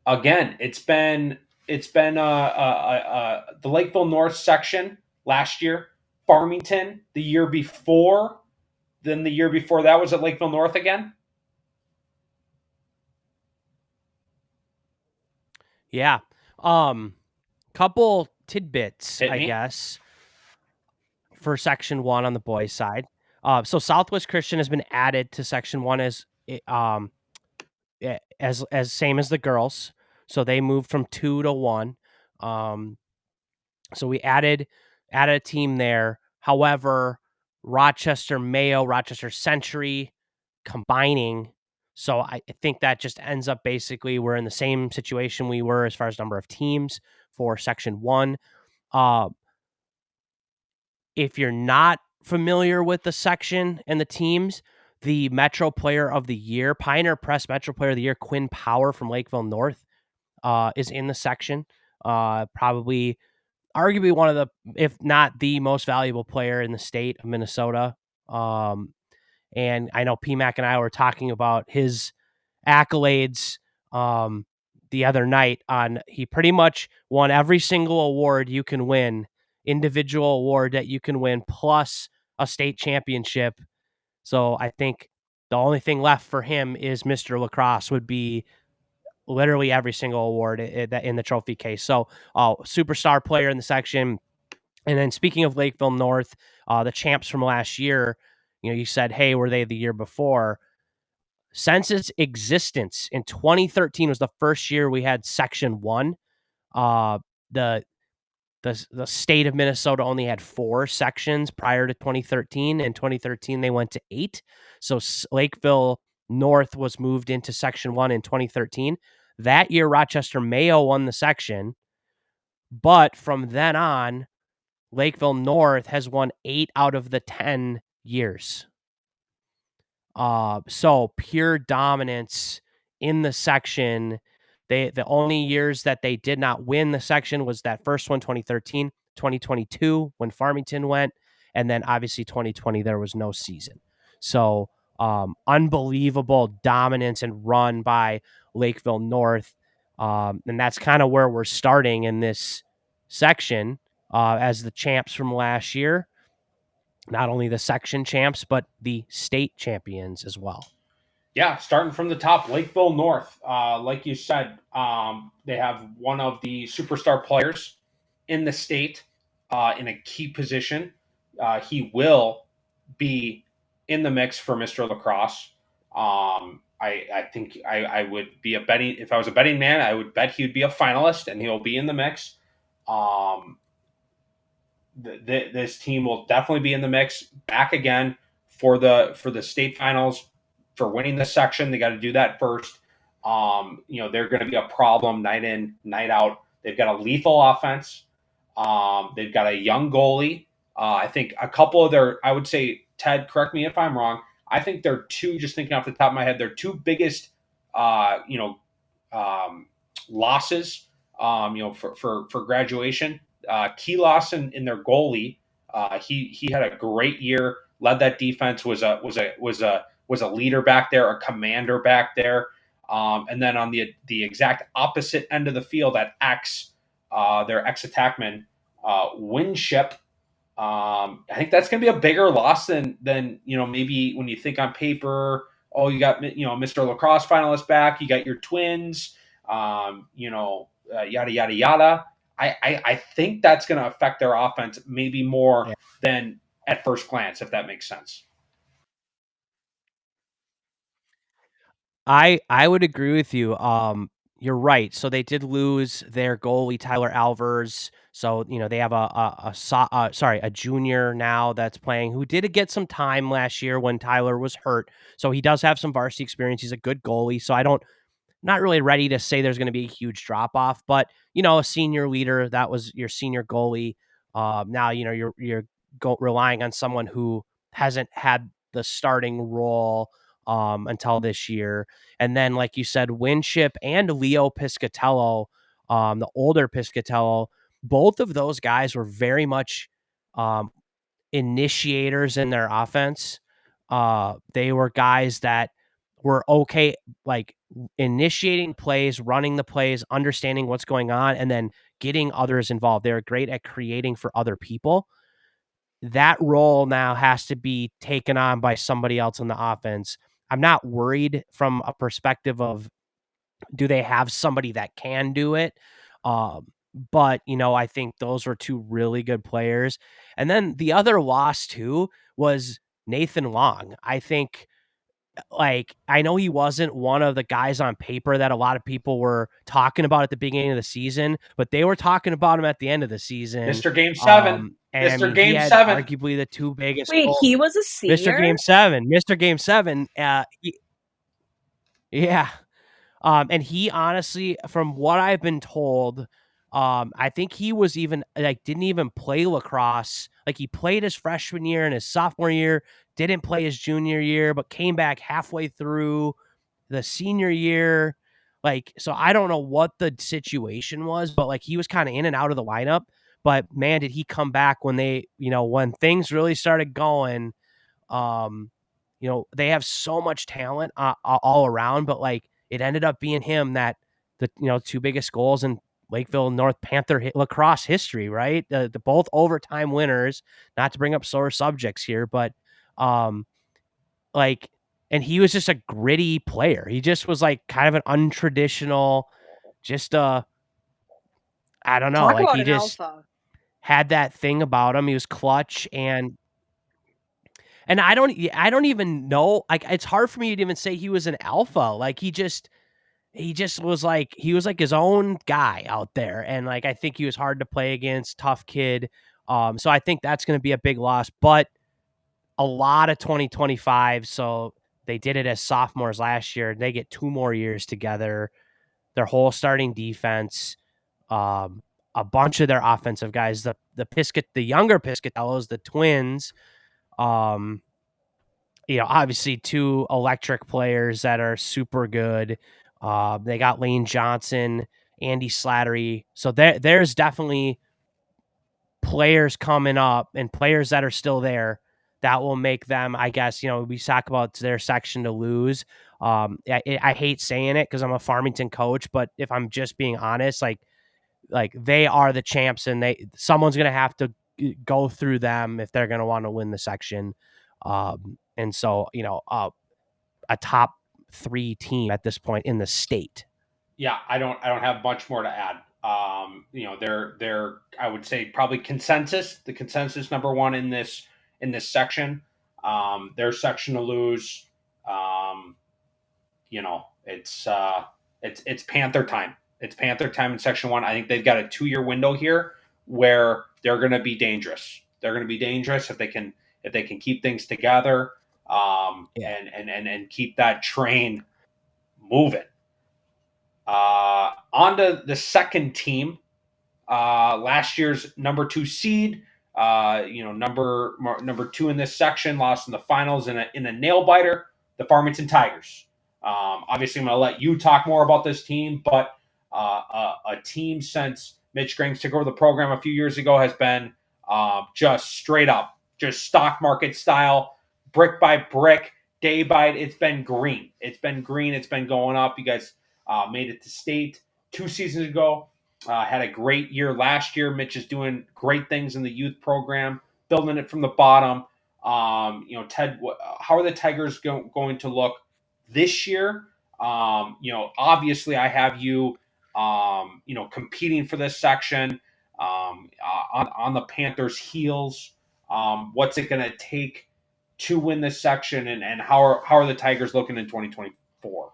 S1: Again, it's been the Lakeville North section last year, Farmington the year before, then the year before that was at Lakeville North again.
S2: Yeah. Couple tidbits, I guess, for section 1 on the boys' side. So Southwest Christian has been added to section 1 as same as the girls. So they moved from 2 to 1. So we added a team there. However, Rochester Mayo, Rochester Century combining. So I think that just ends up basically we're in the same situation we were as far as number of teams for section 1. If you're not familiar with the section and the teams, the Metro Player of the Year, Pioneer Press Metro Player of the Year, Quinn Power from Lakeville North, is in the section. Probably, arguably one of the, if not the most valuable player in the state of Minnesota. And I know PMAC and I were talking about his accolades the other night he pretty much won every single award you can win, individual award that you can win, plus a state championship. So I think the only thing left for him is Mr. Lacrosse would be literally every single award in the trophy case. So superstar player in the section. And then speaking of Lakeville North, the champs from last year, you said, hey, were they the year before? Since its existence in 2013 was the first year we had section 1. The state of Minnesota only had 4 sections prior to 2013. In 2013, they went to 8. So Lakeville North was moved into section 1 in 2013. That year, Rochester Mayo won the section, but from then on, Lakeville North has won 8 out of the 10 years. So pure dominance in the section. The only years that they did not win the section was that first one, 2013, 2022, when Farmington went, and then obviously 2020, there was no season. So unbelievable dominance and run by Lakeville North. And that's kind of where we're starting in this section as the champs from last year. Not only the section champs, but the state champions as well.
S1: Yeah, starting from the top, Lakeville North. Like you said, they have one of the superstar players in the state in a key position. He will be in the mix for Mr. Lacrosse. I think I would be if I was a betting man, I would bet he would be a finalist and he'll be in the mix. This team will definitely be in the mix back again for the state finals for winning the section. They got to do that first. They're going to be a problem night in, night out. They've got a lethal offense. They've got a young goalie. I think a couple of I would say, Ted, correct me if I'm wrong. I think they're just thinking off the top of my head, their two biggest, losses, for graduation. Key loss in their goalie. He had a great year, led that defense, was a leader back there, a commander back there. And then on the exact opposite end of the field at X, their ex attackman, Winship. I think that's going to be a bigger loss than maybe when you think on paper. Oh, you got Mr. Lacrosse finalist back. You got your twins. Yada yada yada. I think that's going to affect their offense maybe more than at first glance, if that makes sense.
S2: I would agree with you. You're right. So they did lose their goalie Tyler Alvers. So they have a junior now that's playing who did get some time last year when Tyler was hurt. So he does have some varsity experience. He's a good goalie. So not really ready to say there's going to be a huge drop off, but a senior leader, that was your senior goalie. Now you're relying on someone who hasn't had the starting role until this year. And then, like you said, Winship and Leo Piscatello, the older Piscatello, both of those guys were very much initiators in their offense. They were guys that were okay, like initiating plays, running the plays, understanding what's going on, and then getting others involved. They're great at creating for other people. That role now has to be taken on by somebody else in the offense. I'm not worried from a perspective of, do they have somebody that can do it? But I think those were two really good players. And then the other loss too was Nathan Long. I think, I know he wasn't one of the guys on paper that a lot of people were talking about at the beginning of the season, but they were talking about him at the end of the season.
S1: Mr. Game 7.
S2: And
S1: Mr. Game
S2: he had
S1: 7.
S2: arguably the two biggest
S3: Wait,
S2: goals.
S3: he was a senior?
S2: Mr. Game 7. Mr. Game 7. Yeah. And he honestly, from what I've been told, I think he was even didn't even play lacrosse. Like, he played his freshman year and his sophomore year, didn't play his junior year, but came back halfway through the senior year. So I don't know what the situation was, but he was kind of in and out of the lineup. But man, did he come back when when things really started going. They have so much talent all around, but it ended up being him that the two biggest goals in Lakeville North Panther lacrosse history, right? The both overtime winners. Not to bring up sore subjects here, but and he was just a gritty player. He just was kind of an untraditional, just I don't know,
S3: Talk about
S2: he
S3: an
S2: just
S3: alpha.
S2: had that thing about him. He was clutch and I don't even know. It's hard for me to even say he was an alpha. He just was he was his own guy out there. And I think he was hard to play against, tough kid. So I think that's going to be a big loss, but a lot of 2025. So they did it as sophomores last year. They get 2 more years together. their whole starting defense, a bunch of their offensive guys, the younger Piscatellos, the twins, obviously 2 electric players that are super good. They got Lane Johnson, Andy Slattery. So there's definitely players coming up and players that are still there that will make them, I guess, we talk about their section to lose. I hate saying it because I'm a Farmington coach, but if I'm just being honest, like they are the champs, and someone's going to have to go through them if they're going to want to win the section. And so, a top 3 team at this point in the state.
S1: Yeah, I don't have much more to add. They're I would say probably the consensus number one in this section. Their section to lose. It's Panther time. It's Panther time in section 1. I think they've got a 2-year window here where they're going to be dangerous. They're going to be dangerous if they can keep things together, and keep that train moving. On to the second team. Last year's number 2 seed, number 2 in this section, lost in the finals in a nail biter, the Farmington Tigers. Obviously, I'm going to let you talk more about this team, but a team since Mitch Grings took over the program a few years ago has been just straight up, just stock market style, brick by brick, day by. It's been green. It's been going up. You guys made it to state 2 seasons ago. Had a great year last year. Mitch is doing great things in the youth program, building it from the bottom. Ted, how are the Tigers going to look this year? Obviously, I have you, competing for this section, on the Panthers' heels. What's it going to take to win this section, and how are the Tigers looking in 2024?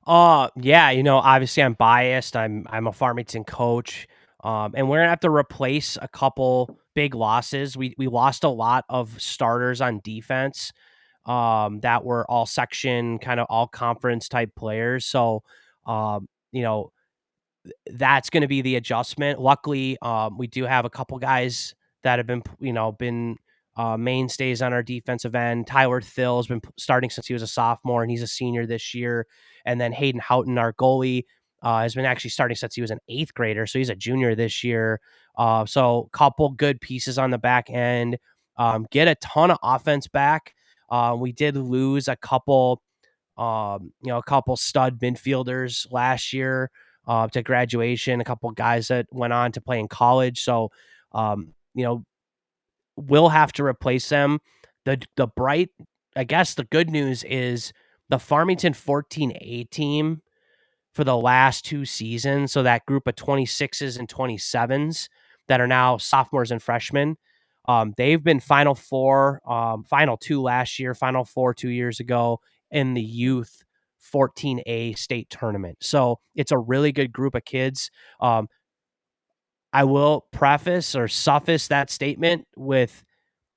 S2: Yeah, obviously I'm biased. I'm a Farmington coach. And we're gonna have to replace a couple big losses. We lost a lot of starters on defense, that were all section, kind of all conference type players. So, um, you know, that's going to be the adjustment. Luckily, we do have a couple guys that have been mainstays on our defensive end. Tyler Thill has been starting since he was a sophomore, and he's a senior this year. And then Hayden Houghton, our goalie, has been actually starting since he was an 8th grader, so he's a junior this year. So couple good pieces on the back end. Get a ton of offense back. We did lose a couple stud midfielders last year to graduation, a couple guys that went on to play in college. So, we'll have to replace them. I guess the good news is the Farmington 14A team for the last 2 seasons. So that group of 26s and 27s that are now sophomores and freshmen, they've been Final 4, Final 2 last year, Final 4 2 years ago in the youth 14A state tournament. So it's a really good group of kids. I will preface or suffice that statement with,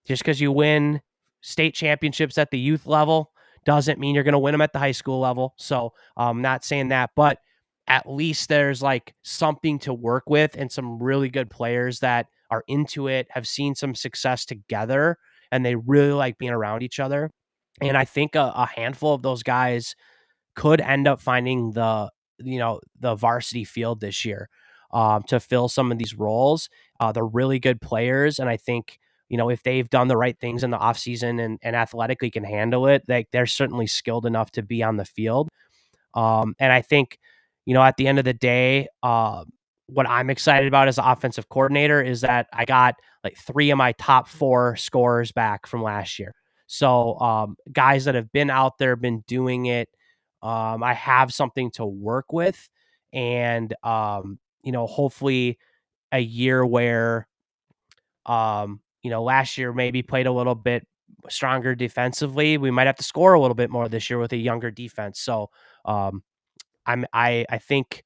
S2: just because you win state championships at the youth level doesn't mean you're going to win them at the high school level. So I'm not saying that, but at least there's like something to work with and some really good players that are into it, have seen some success together, and they really like being around each other. And I think a handful of those guys could end up finding the varsity field this year, to fill some of these roles. They're really good players, and I think, if they've done the right things in the offseason and athletically can handle it, they're certainly skilled enough to be on the field. And I think, at the end of the day, what I'm excited about as an offensive coordinator is that I got like 3 of my top 4 scorers back from last year. So, guys that have been out there, been doing it, I have something to work with, and hopefully a year where, last year maybe played a little bit stronger defensively. We might have to score a little bit more this year with a younger defense. So, I think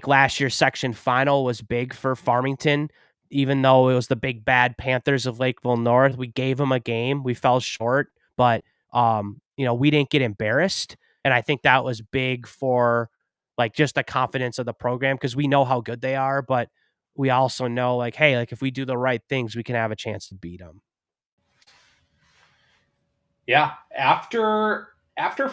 S2: last year's section final was big for Farmington, even though it was the big bad Panthers of Lakeville North. We gave them a game. We fell short, but we didn't get embarrassed. And I think that was big for like just the confidence of the program because we know how good they are, but we also know like, hey, like if we do the right things, we can have a chance to beat them.
S1: Yeah, after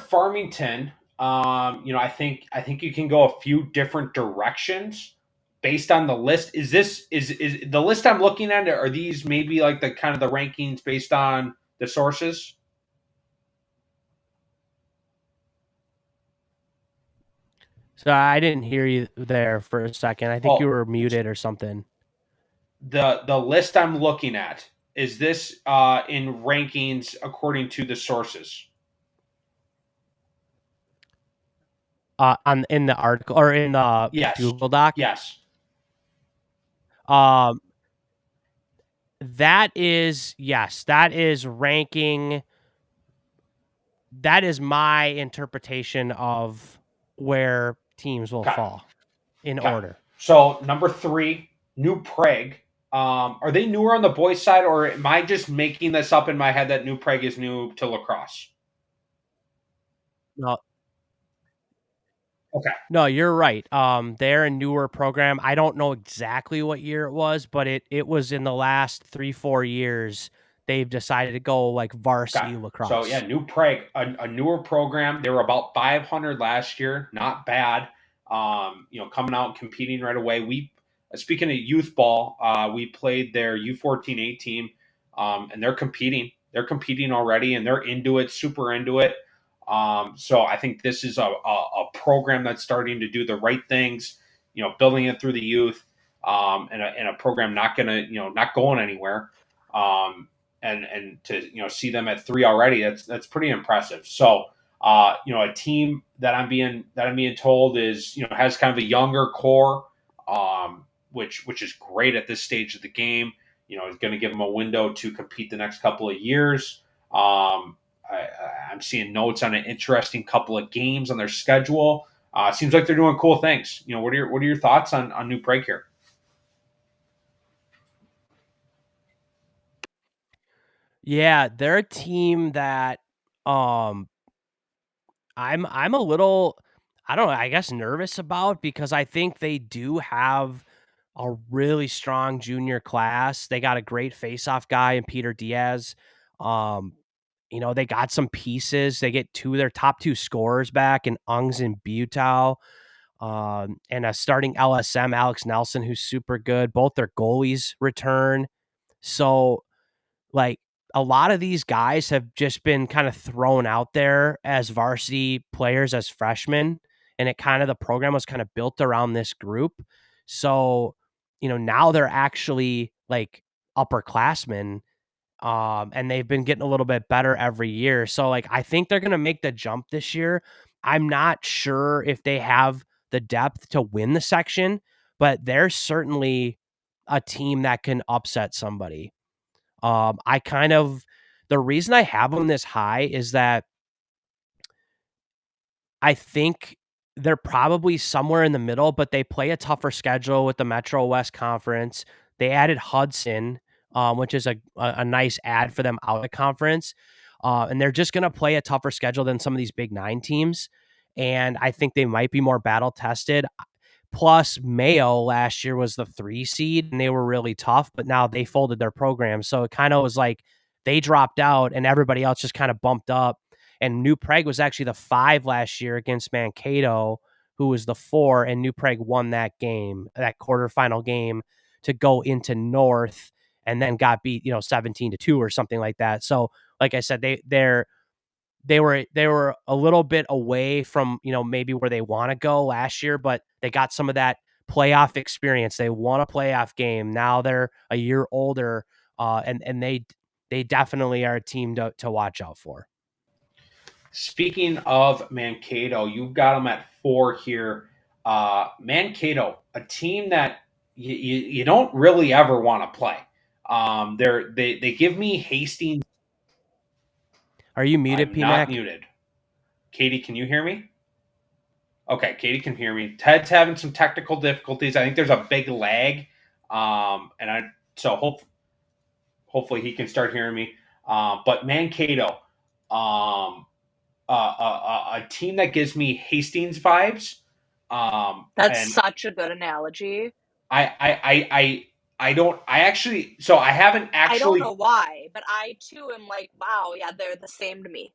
S1: Farmington, I think you can go a few different directions based on the list. Is the list I'm looking at? Are these maybe like the kind of the rankings based on the sources?
S2: So I didn't hear you there for a second. I think you
S1: Oh,
S2: were muted or something.
S1: the list I'm looking at, is this in rankings according to the sources?
S2: On in the article or in the
S1: Yes,
S2: Google Doc.
S1: yes.
S2: Um, that is yes, that is ranking. That is my interpretation of where teams will
S1: Okay,
S2: fall in
S1: okay.
S2: order.
S1: So number 3, New Prague. Are they newer on the boys' side, or am I just making this up in my head that New Prague is new to lacrosse?
S2: No,
S1: Okay,
S2: no, you're right. They're a newer program. I don't know exactly what year it was, but it was in the last 3-4 years they've decided to go like
S1: okay.
S2: varsity
S1: So yeah,
S2: lacrosse.
S1: New Prague, a newer program. They were about 500 last year, not bad. Coming out and competing right away. We speaking of youth ball, we played their U14A team, and they're competing. They're competing already, and they're into it, super into it. So I think this is a program that's starting to do the right things. Building it through the youth, and a program not gonna, not going anywhere. And to see them at 3 already, that's pretty impressive. So a team that I'm being told is has kind of a younger core, which is great at this stage of the game. Is going to give them a window to compete the next couple of years. I'm seeing notes on an interesting couple of games on their schedule. Seems like they're doing cool things. What are your thoughts on New Prague here?
S2: Yeah, they're a team that um I'm a little I don't know, I guess nervous about because I think they do have a really strong junior class. They got a great face-off guy in Peter Diaz. Um, they got some pieces. They get two of their top two scorers back in Ungs and Butau. And a starting LSM, Alex Nelson, who's super good. Both their goalies return. So like a lot of these guys have just been kind of thrown out there as varsity players as freshmen, and it kind of the program was kind of built around this group. So, now they're actually like upperclassmen, and they've been getting a little bit better every year. So, like, I think they're gonna make the jump this year. I'm not sure if they have the depth to win the section, but they're certainly a team that can upset somebody. I kind of the reason I have them this high is that I think they're probably somewhere in the middle, but they play a tougher schedule with the Metro West Conference. They added Hudson, which is a nice add for them out of conference. And they're just going to play a tougher schedule than some of these Big Nine teams. And I think they might be more battle tested. Plus, Mayo last year was the 3 seed, and they were really tough, but now they folded their program. So it kind of was like they dropped out, and everybody else just kind of bumped up. And New Prague was actually the 5 last year against Mankato, who was the 4, and New Prague won that game, that quarterfinal game, to go into North, and then got beat, 17-2 or something like that. So, like I said, they were a little bit away from, maybe where they wanna go last year, but they got some of that playoff experience. They won a playoff game. Now they're a year older, and they definitely are a team to watch out for.
S1: Speaking of Mankato, you've got them at 4 here. Mankato, a team that you don't really ever want to play. They give me Hastings.
S2: Are you muted,
S1: I'm not
S2: PMac?
S1: muted. Katie, can you hear me? Okay, Katie can hear me. Ted's having some technical difficulties. I think there's a big lag, and hopefully he can start hearing me. But Mankato, A team that gives me Hastings vibes.
S3: That's
S1: And
S3: such a good analogy.
S1: I don't I actually so I haven't
S3: I don't know
S1: actually
S3: why, but I too am like, wow, yeah, they're the same to me.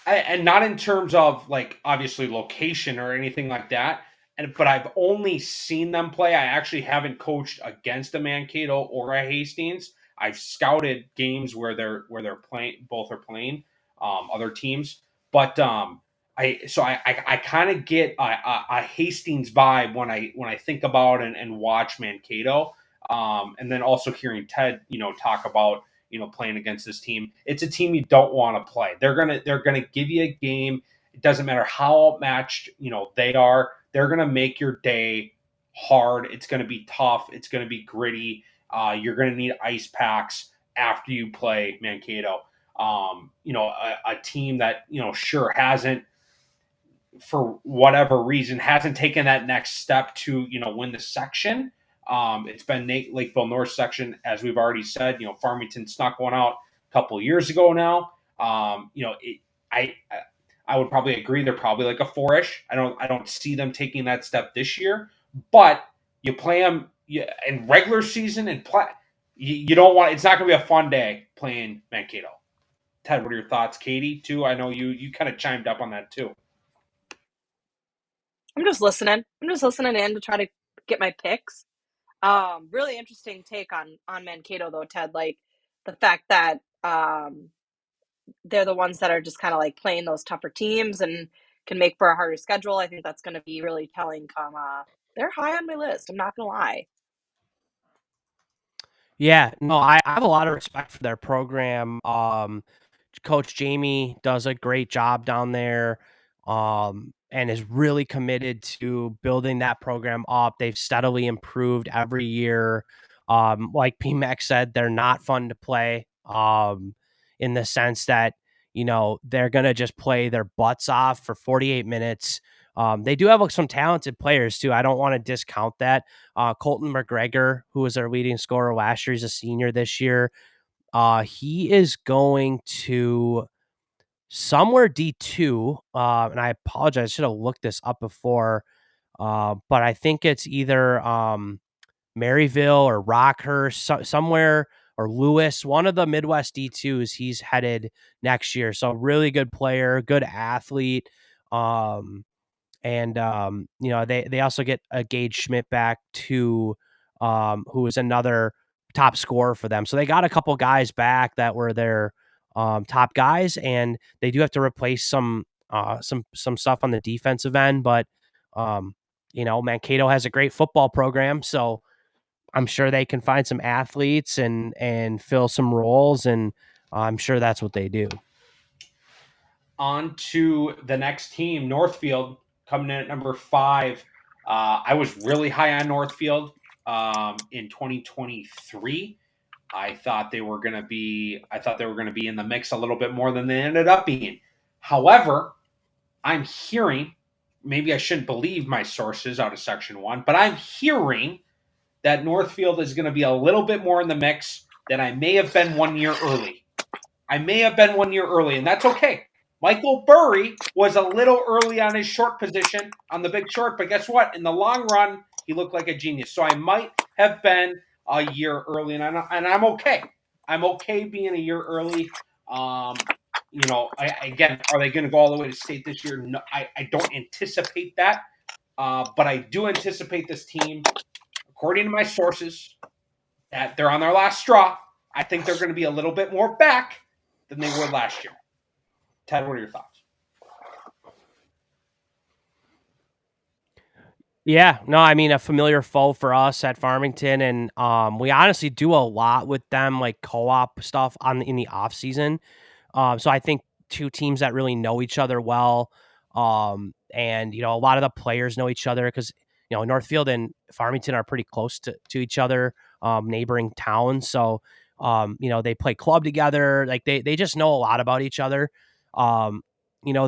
S1: and not in terms of like obviously location or anything like that. But I've only seen them play. I actually haven't coached against a Mankato or a Hastings. I've scouted games where they're playing, both are playing other teams. But I kind of get a Hastings vibe when I think about and watch Mankato. And then also hearing Ted, talk about playing against this team. It's a team you don't want to play. They're gonna give you a game. It doesn't matter how outmatched they are. They're gonna make your day hard. It's gonna be tough. It's gonna be gritty. You're gonna need ice packs after you play Mankato. A team that sure hasn't, for whatever reason, hasn't taken that next step to win the section. It's been Lakeville North section, as we've already said. Farmington snuck one out a couple of years ago now. I I would probably agree they're probably like a four-ish. I don't see them taking that step this year, but you play them in regular season and play. You don't want. It's not going to be a fun day playing Mankato. Ted, what are your thoughts? Katie, too. I know you kind of chimed up on that too.
S3: I'm just listening. I'm just listening in to try to get my picks. Really interesting take on Mankato though, Ted. Like the fact that they're the ones that are just kind of like playing those tougher teams and can make for a harder schedule. I think that's going to be really telling. Come, they're high on my list. I'm not gonna lie.
S2: Yeah, no, I have a lot of respect for their program. Coach Jamie does a great job down there, and is really committed to building that program up. They've steadily improved every year. Like PMAX said, they're not fun to play, in the sense that, they're going to just play their butts off for 48 minutes. They do have some talented players too. I don't want to discount that. Colton McGregor, who was their leading scorer last year, he's a senior this year. He is going to somewhere D2. And I apologize, I should have looked this up before. But I think it's either Maryville or Rockhurst, somewhere, or Lewis, one of the Midwest D2s. He's headed next year. So really good player, good athlete. They also get a Gage Schmidt back to, who is another top scorer for them. So they got a couple guys back that were their top guys, and they do have to replace some stuff on the defensive end. But Mankato has a great football program, so I'm sure they can find some athletes and fill some roles, and I'm sure that's what they do.
S1: On to the next team, Northfield, coming in at number 5. I was really high on Northfield in 2023. I thought they were going to be. I thought they were going to be in the mix a little bit more than they ended up being. However, I'm hearing. Maybe I shouldn't believe my sources out of Section 1, but I'm hearing that Northfield is going to be a little bit more in the mix than I may have been 1 year early. And that's okay. Michael Burry was a little early on his short position on the big short, but guess what? In the long run, he looked like a genius. So I might have been a year early, and I'm okay. I'm okay being a year early. Again, are they going to go all the way to state this year? No, I don't anticipate that, but I do anticipate this team, according to my sources, that they're on their last straw. I think they're going to be a little bit more back than they were last year. Ted, what are your thoughts?
S2: Yeah, no, I mean, a familiar foe for us at Farmington, and we honestly do a lot with them, like co-op stuff in the off season. So I think two teams that really know each other well, and a lot of the players know each other because Northfield and Farmington are pretty close to each other, neighboring towns. So they play club together, like they just know a lot about each other. Um,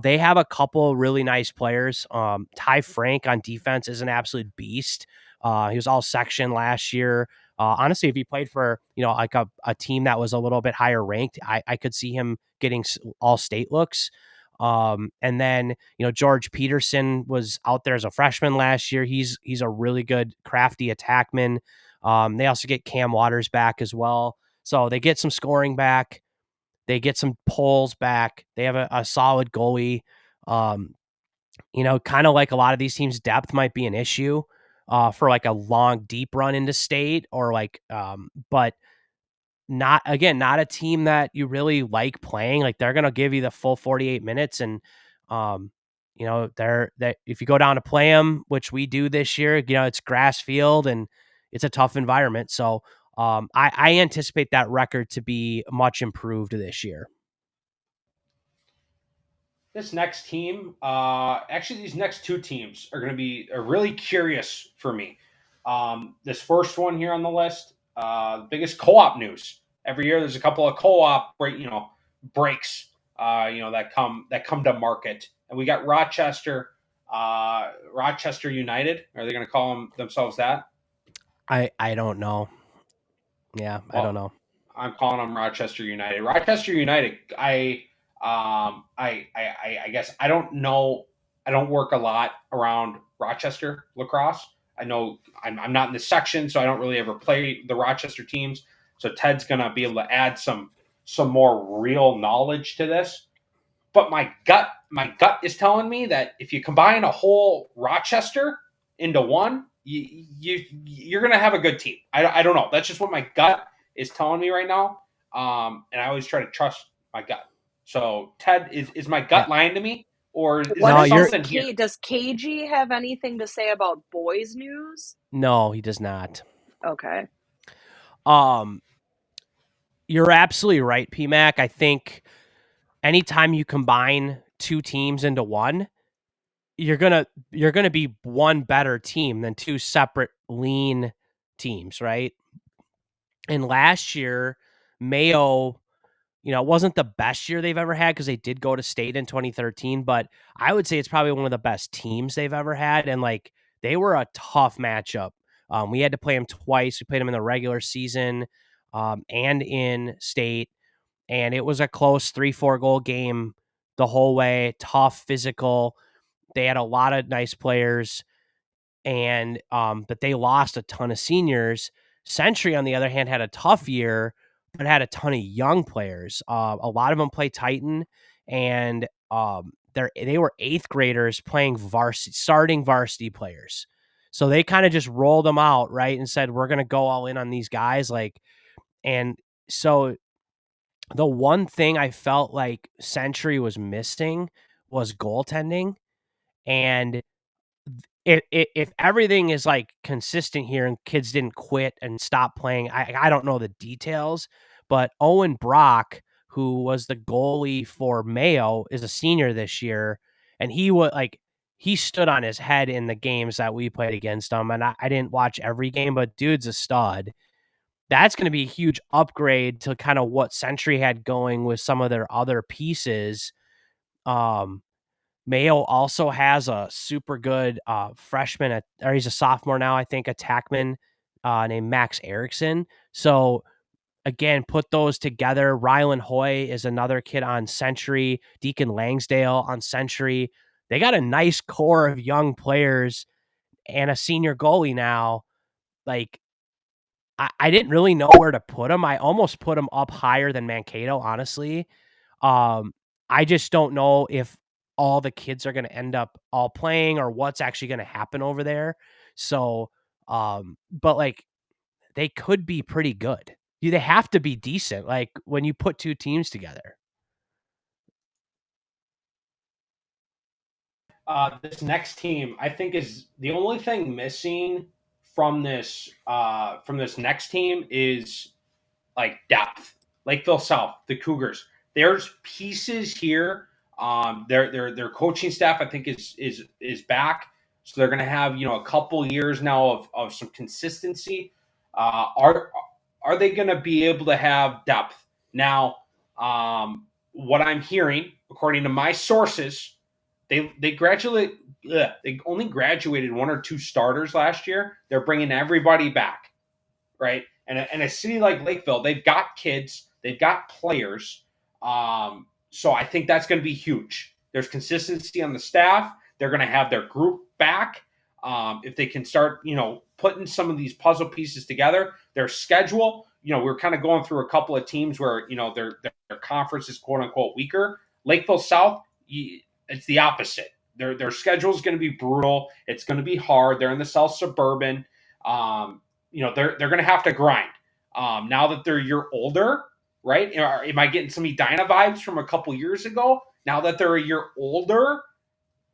S2: they have a couple really nice players. Ty Frank on defense is an absolute beast. He was all section last year. Honestly, if he played for, like a team that was a little bit higher ranked, I could see him getting all state looks. And then, George Peterson was out there as a freshman last year. He's a really good, crafty attackman. They also get Cam Waters back as well. So they get some scoring back. They get some pulls back. They have a solid goalie. Kind of like a lot of these teams, depth might be an issue for like a long, deep run into state or but not a team that you really like playing. Like they're going to give you the full 48 minutes. And, if you go down to play them, which we do this year, it's grass field and it's a tough environment. So I anticipate that record to be much improved this year.
S1: This next team, actually, these next two teams are going to be really curious for me. This first one here on the list, the biggest co-op news. Every year, there's a couple of co-op breaks, that come to market, and we got Rochester, Rochester United. Are they going to call themselves that?
S2: I don't know. Yeah, I don't know.
S1: I'm calling them Rochester United. Rochester United. I guess I don't know. I don't work a lot around Rochester lacrosse. I know I'm not in the section, so I don't really ever play the Rochester teams. So Ted's gonna be able to add some more real knowledge to this. But my gut is telling me that if you combine a whole Rochester into one, you're gonna have a good team. I don't know. That's just what my gut is telling me right now. And I always try to trust my gut. So Ted, is my gut lying to me, or is there something here?
S3: Does KG have anything to say about boys news?
S2: No, he does not.
S3: Okay.
S2: You're absolutely right, PMAC. I think anytime you combine two teams into one, you're gonna be one better team than two separate lean teams, right? And last year, Mayo, it wasn't the best year they've ever had because they did go to state in 2013, but I would say it's probably one of the best teams they've ever had. And they were a tough matchup. We had to play them twice. We played them in the regular season and in state. And it was a close 3-4 goal game the whole way. Tough, physical. They had a lot of nice players, and but they lost a ton of seniors. Century, on the other hand, had a tough year, but had a ton of young players. A lot of them play Titan, and they were 8th graders playing starting varsity players. So they kind of just rolled them out, right, and said, we're going to go all in on these guys. And so the one thing I felt like Century was missing was goaltending. And if everything is consistent here and kids didn't quit and stop playing, I don't know the details, but Owen Brock, who was the goalie for Mayo, is a senior this year, and he stood on his head in the games that we played against him. And I didn't watch every game, but dude's a stud. That's going to be a huge upgrade to kind of what Century had going with some of their other pieces. Mayo also has a super good freshman, or he's a sophomore now, I think, attackman named Max Erickson. So again, put those together. Rylan Hoy is another kid on Century. Deacon Langsdale on Century. They got a nice core of young players and a senior goalie now. I didn't really know where to put them. I almost put them up higher than Mankato, honestly. I just don't know if all the kids are going to end up all playing or what's actually going to happen over there. So, but they could be pretty good. They have to be decent. When you put two teams together.
S1: This next team, I think, is the only thing missing from this next team is depth. Lakeville South, the Cougars. There's pieces here. Their coaching staff, I think, is back, so they're going to have a couple years now of some consistency. Are they going to be able to have depth now? What I'm hearing, according to my sources, they only graduated 1 or 2 starters last year. They're bringing everybody back, right? And a city like Lakeville, they've got kids, they've got players. So I think that's going to be huge. There's consistency on the staff. They're going to have their group back. If they can start, putting some of these puzzle pieces together, their schedule, we're kind of going through a couple of teams where, their conference is quote unquote weaker. Lakeville South, it's the opposite. Their schedule is going to be brutal. It's going to be hard. They're in the South Suburban. They're going to have to grind. Now that they're a year older, right? Am I getting some Edina vibes from a couple years ago? Now that they're a year older,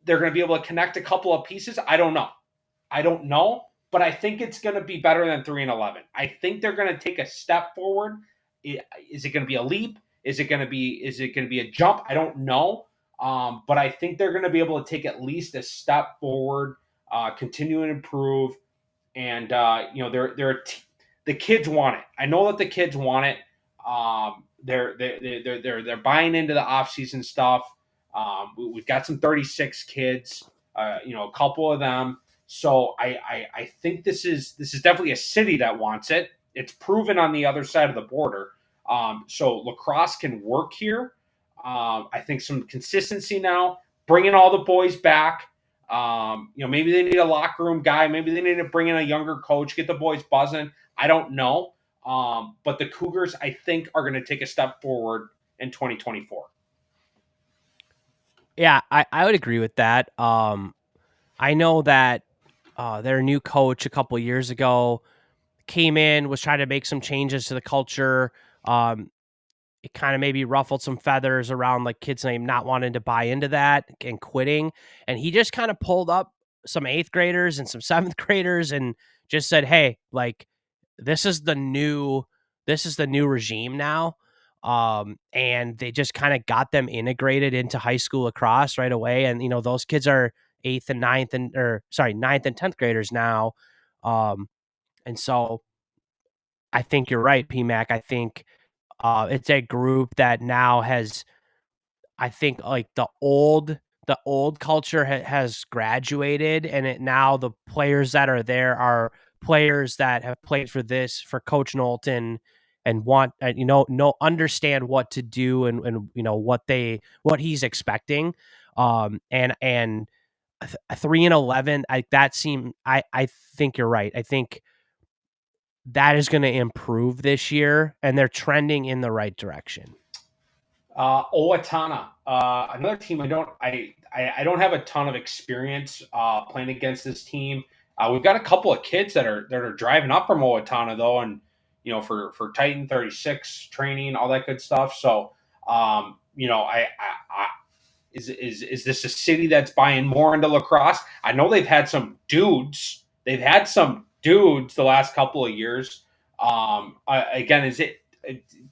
S1: they're going to be able to connect a couple of pieces. I don't know, but I think it's going to be better than 3-11. I think they're going to take a step forward. Is it going to be a leap? Is it going to be a jump? I don't know. But I think they're going to be able to take at least a step forward, continue and improve. And the kids want it. I know that the kids want it. They're buying into the off-season stuff. We've got some 36 kids, a couple of them. So I think this is definitely a city that wants it. It's proven on the other side of the border. So La Crosse can work here. I think some consistency now, bringing all the boys back. Maybe they need a locker room guy. Maybe they need to bring in a younger coach, get the boys buzzing. I don't know. But the Cougars, I think, are going to take a step forward in 2024.
S2: Yeah, I would agree with that. I know that their new coach a couple years ago came in, was trying to make some changes to the culture. It kind of maybe ruffled some feathers around like kids' name not wanting to buy into that and quitting. And he just kind of pulled up some 8th graders and some 7th graders and just said, hey, like, this is the new regime now. And they just kind of got them integrated into high school lacrosse right away. And, those kids are 8th and 9th and 9th and 10th graders now. And so I think you're right, PMAC. I think it's a group that now has, I think, like the old culture has graduated, and now the players that are there are players that have played for Coach Knowlton and want understand what to do and what he's expecting. And 3-11, I think you're right. I think that is going to improve this year, and they're trending in the right direction.
S1: Owatonna, another team I don't have a ton of experience playing against this team. We've got a couple of kids that are driving up from Owatonna though, and for Titan 36 training, all that good stuff. So is this a city that's buying more into lacrosse? I know they've had some dudes. They've had some dudes the last couple of years. Again, is it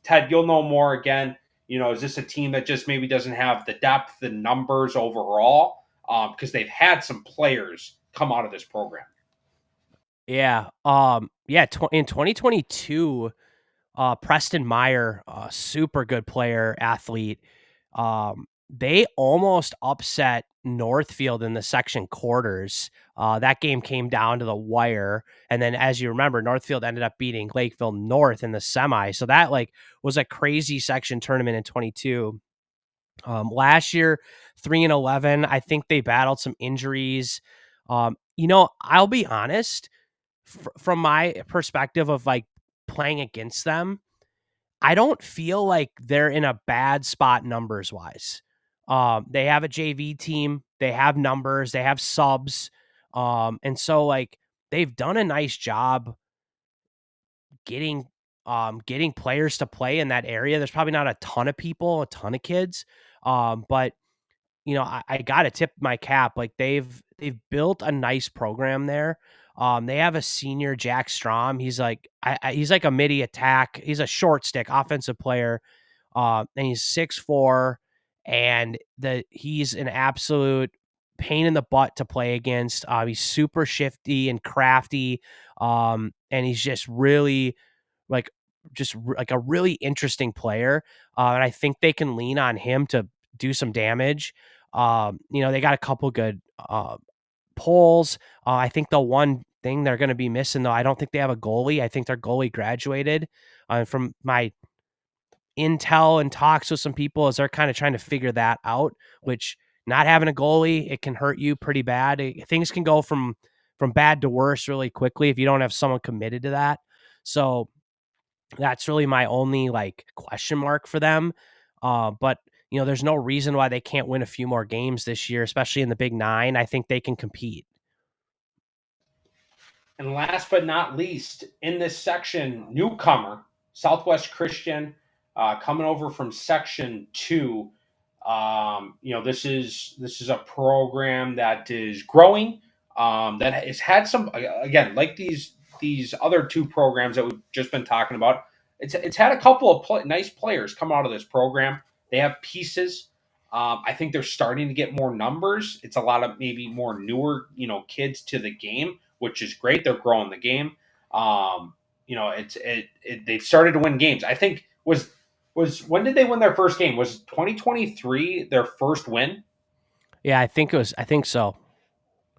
S1: Ted? You'll know more again. Is this a team that just maybe doesn't have the depth and numbers overall? Because they've had some players come out of this program.
S2: Yeah. In 2022, Preston Meyer, a super good player, athlete, they almost upset Northfield in the section quarters. That game came down to the wire. And then, as you remember, Northfield ended up beating Lakeville North in the semi. So that was a crazy section tournament in 22. Last year, 3-11, I think they battled some injuries. I'll be honest, from my perspective of playing against them, I don't feel like they're in a bad spot numbers wise. They have a JV team, they have numbers, they have subs. And so they've done a nice job getting players to play in that area. There's probably not a ton of people, a ton of kids. But I got to tip my cap. Like they've built a nice program there. They have a senior, Jack Strom. He's he's like a midi attack. He's a short stick offensive player. And he's 6'4", and he's an absolute pain in the butt to play against. He's super shifty and crafty. And he's just really like a really interesting player. And I think they can lean on him to do some damage. They got a couple good polls. I think the one thing they're going to be missing, though, I don't think they have a goalie. I think their goalie graduated. From my intel and talks with some people, as they're kind of trying to figure that out, which not having a goalie, it can hurt you pretty bad. Things can go from bad to worse really quickly if you don't have someone committed to that. So that's really my only question mark for them. But there's no reason why they can't win a few more games this year, especially in the Big Nine. I think they can compete.
S1: And last but not least, in this section, newcomer, Southwest Christian, coming over from Section 2. This is a program that is growing, that has had some, again, like these other two programs that we've just been talking about. It's had a couple of nice players come out of this program. They have pieces. I think they're starting to get more numbers. It's a lot of maybe more newer, kids to the game, which is great. They're growing the game. They've started to win games. I think was when did they win their first game? Was 2023 their first win?
S2: Yeah, I think so.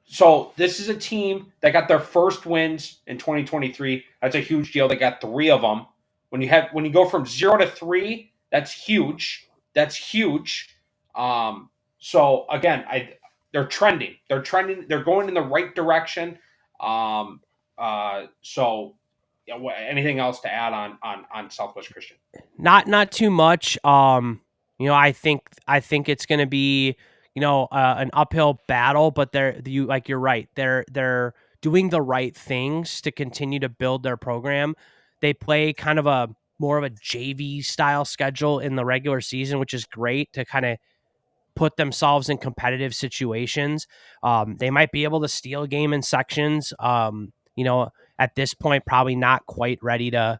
S1: So this is a team that got their first wins in 2023. That's a huge deal. They got 3 of them. When you go from 0 to 3, that's huge. That's huge. So again, they're trending. They're trending. They're going in the right direction. Anything else to add on Southwest Christian?
S2: Not too much. I think it's going to be an uphill battle, but you're right. They're doing the right things to continue to build their program. They play kind of more of a JV style schedule in the regular season, which is great to kind of put themselves in competitive situations. They might be able to steal a game in sections. At this point, probably not quite ready to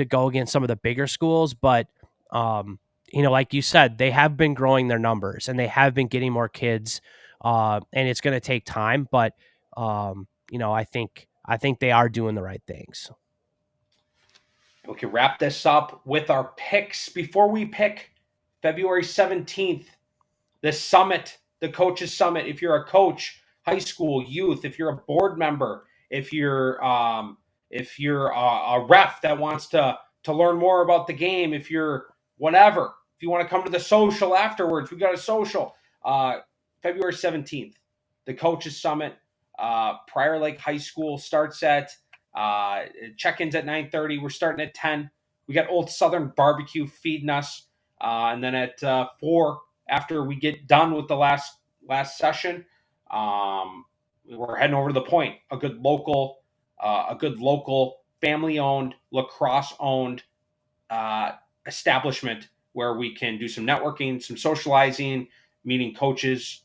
S2: go against some of the bigger schools, but like you said, they have been growing their numbers and they have been getting more kids, and it's going to take time, but I think they are doing the right things.
S1: We can wrap this up with our picks. Before we pick February 17th, the summit, the coaches summit. If you're a coach, high school, youth, if you're a board member, if you're a ref that wants to learn more about the game, if you're whatever, if you want to come to the social afterwards, we got a social. February 17th, the coaches summit. Prior Lake High School starts at check-ins at 9:30. We're starting at 10. We got Old Southern Barbecue feeding us, and then at 4, after we get done with the last session, we're heading over to the Point, a good local family-owned, lacrosse-owned establishment where we can do some networking, some socializing, meeting coaches,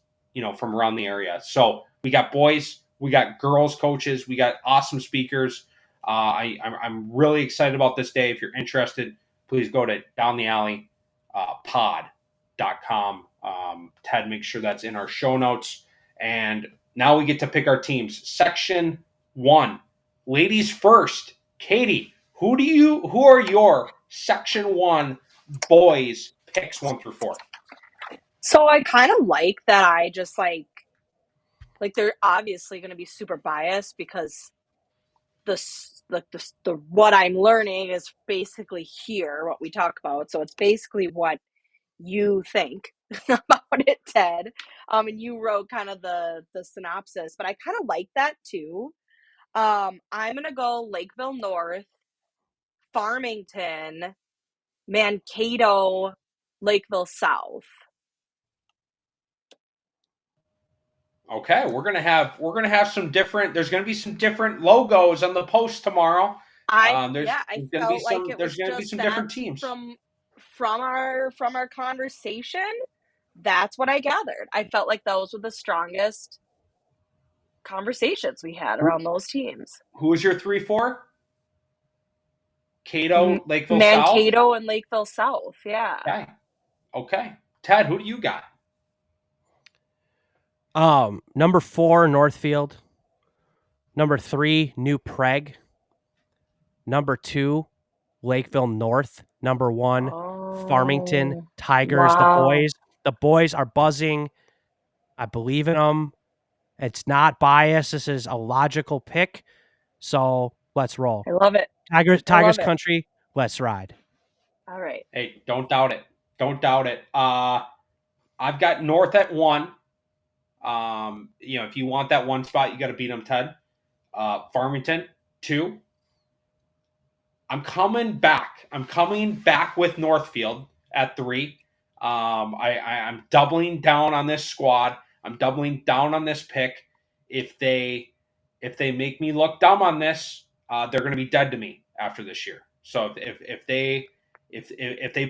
S1: from around the area. So we got boys, we got girls coaches, we got awesome speakers. I'm really excited about this day. If you're interested, please go to Down the Alley pod.com. Ted, make sure that's in our show notes. And now we get to pick our teams. Section 1, ladies first. Katie, who are your Section 1 boys picks 1 through 4?
S3: So I kind of like that. I just like they're obviously going to be super biased because the what I'm learning is basically here what we talk about. So it's basically what you think about it, Ted. And you wrote kind of the synopsis, but I kind of like that too. I'm gonna go Lakeville North, Farmington, Mankato, Lakeville South.
S1: Okay, we're gonna have some different. There's gonna be some different logos on the post tomorrow. There's gonna be some different teams
S3: from our conversation. That's what I gathered. I felt like those were the strongest conversations we had around those teams.
S1: Who was your 3-4? Cato, Lakeville
S3: Mankato,
S1: South?
S3: Mankato and Lakeville South, yeah.
S1: Okay. Ted, who do you got?
S2: Number 4, Northfield. Number 3, New Prague. Number 2, Lakeville North. Number 1, Farmington Tigers.
S3: Wow.
S2: The boys are buzzing. I believe in them. It's not biased. This is a logical pick. So let's roll.
S3: I love it.
S2: Tigers
S3: it.
S2: country. Let's ride.
S3: All right.
S1: Hey, don't doubt it. Don't doubt it. I've got North at 1. If you want that 1 spot, you got to beat them, Ted. Farmington 2. I'm coming back. I'm coming back with Northfield at 3. I'm doubling down on this squad. I'm doubling down on this pick. If they make me look dumb on this, they're going to be dead to me after this year. So if they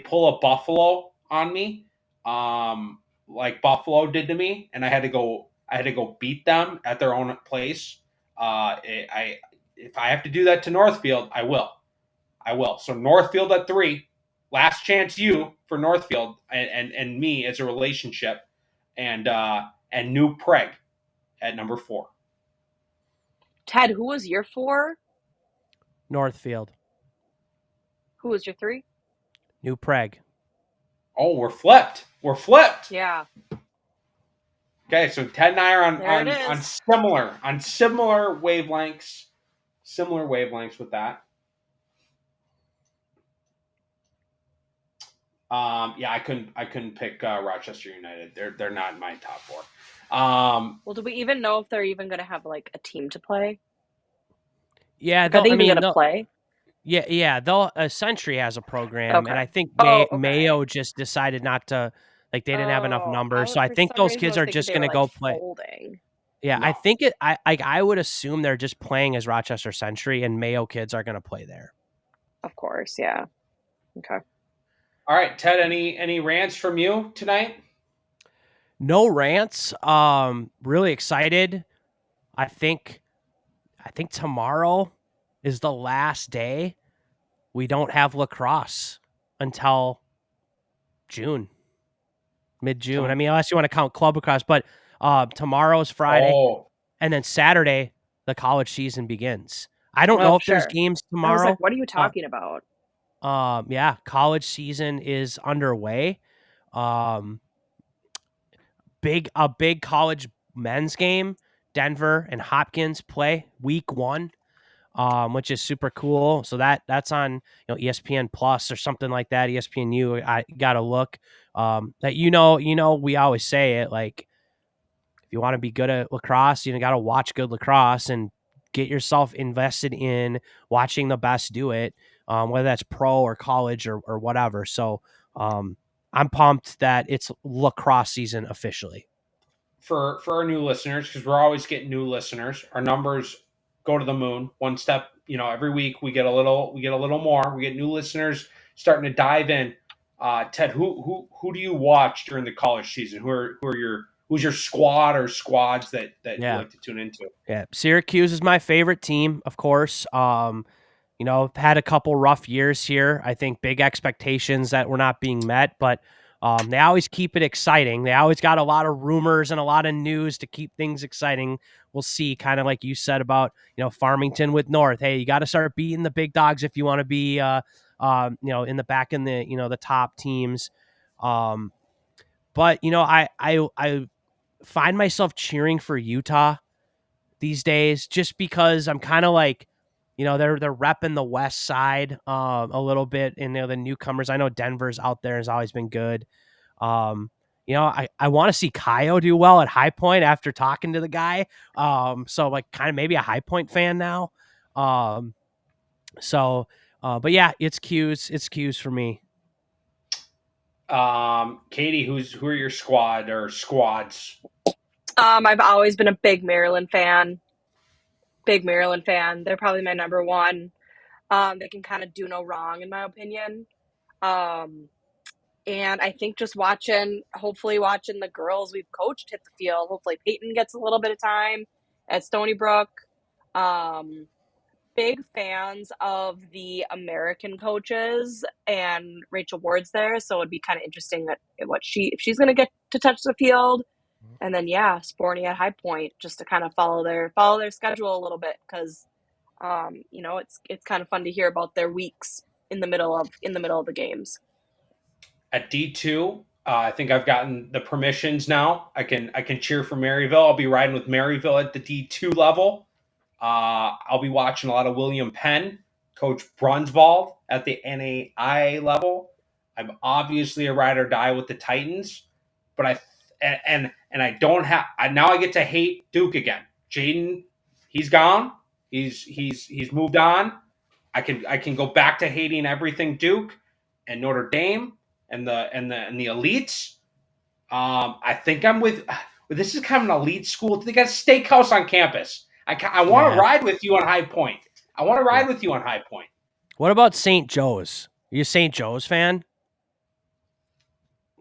S1: pull a Buffalo on me, like Buffalo did to me, and I had to go beat them at their own place, if I have to do that to Northfield, I will. So Northfield at 3. Last chance you for Northfield and me as a relationship, and New Prague at number 4.
S3: Ted, who was your 4?
S2: Northfield.
S3: Who was your 3?
S2: New Prague.
S1: Oh, we're flipped.
S3: Yeah.
S1: Okay, so Ted and I are
S3: There it
S1: on
S3: is.
S1: similar wavelengths. Similar wavelengths with that. I couldn't pick Rochester United. They're not in my top 4.
S3: Well, do we even know if they're even going to have like a team to play?
S2: Yeah,
S3: Like, are they even going to play?
S2: Yeah. They'll Century has a program,
S3: Okay.
S2: and I think
S3: okay.
S2: Mayo just decided not to. Like they didn't have enough numbers, so I
S3: For
S2: think
S3: some
S2: those
S3: reason I
S2: kids
S3: was
S2: are
S3: thinking
S2: just
S3: they
S2: going
S3: were,
S2: to go
S3: like,
S2: play.
S3: folding.
S2: Yeah,
S1: No.
S2: I think I would assume they're just playing as Rochester Century, and Mayo kids are going to play there.
S3: Of course, yeah. Okay.
S1: All right, Ted. Any rants from you tonight?
S2: No rants. Really excited. I think tomorrow is the last day. We don't have lacrosse until June, mid-June. I mean, unless you want to count club lacrosse, but tomorrow's Friday, and then Saturday the college season begins. I don't know if there's games tomorrow.
S3: I was like, what are you talking about?
S2: Yeah, college season is underway. A big college men's game. Denver and Hopkins play week 1. Which is super cool. So that's on ESPN Plus or something like that. ESPNU. I gotta look. That we always say it, like if you want to be good at lacrosse, you gotta watch good lacrosse and get yourself invested in watching the best do it, whether that's pro or college or whatever. So I'm pumped that it's lacrosse season officially.
S1: For our new listeners, because we're always getting new listeners, our numbers go to the moon. One step, every week we get a little more. We get new listeners starting to dive in. Ted, who do you watch during the college season? Who's your squad or squads that you like to tune into?
S2: Yeah, Syracuse is my favorite team, of course. Had a couple rough years here. I think big expectations that were not being met, but they always keep it exciting. They always got a lot of rumors and a lot of news to keep things exciting. We'll see, kind of like you said about, Farmington with North. Hey, you got to start beating the big dogs if you want to be, in the back in the, the top teams. But I find myself cheering for Utah these days just because I'm kind of like, they're repping the West Side a little bit, and the newcomers. I know Denver's out there has always been good. I want to see Kaio do well at High Point after talking to the guy. So like kind of maybe a High Point fan now. But yeah, it's Q's. It's Q's for me.
S1: Katie, who are your squad or squads?
S3: I've always been a big Maryland fan. They're probably my number 1. They can kind of do no wrong, in my opinion. And I think just hopefully watching the girls we've coached hit the field. Hopefully Peyton gets a little bit of time at Stony Brook. Big fans of the American coaches, and Rachel Ward's there, so it'd be kind of interesting that if she's going to get to touch the field. And then Sporny at High Point, just to kind of follow their schedule a little bit, because it's kind of fun to hear about their weeks in the middle of the games.
S1: At D2, I think I've gotten the permissions now. I can cheer for Maryville. I'll be riding with Maryville at the D2 level. I'll be watching a lot of William Penn, Coach Brunswald at the NAI level. I'm obviously a ride or die with the Titans, but I don't have. Now I get to hate Duke again. Jaden, he's gone. He's moved on. I can go back to hating everything Duke and Notre Dame and the elites. I think I'm with. This is kind of an elite school. They got a steakhouse on campus. I want to ride with you on High Point. I want to ride with you on High Point.
S2: What about St. Joe's? Are you a St. Joe's fan?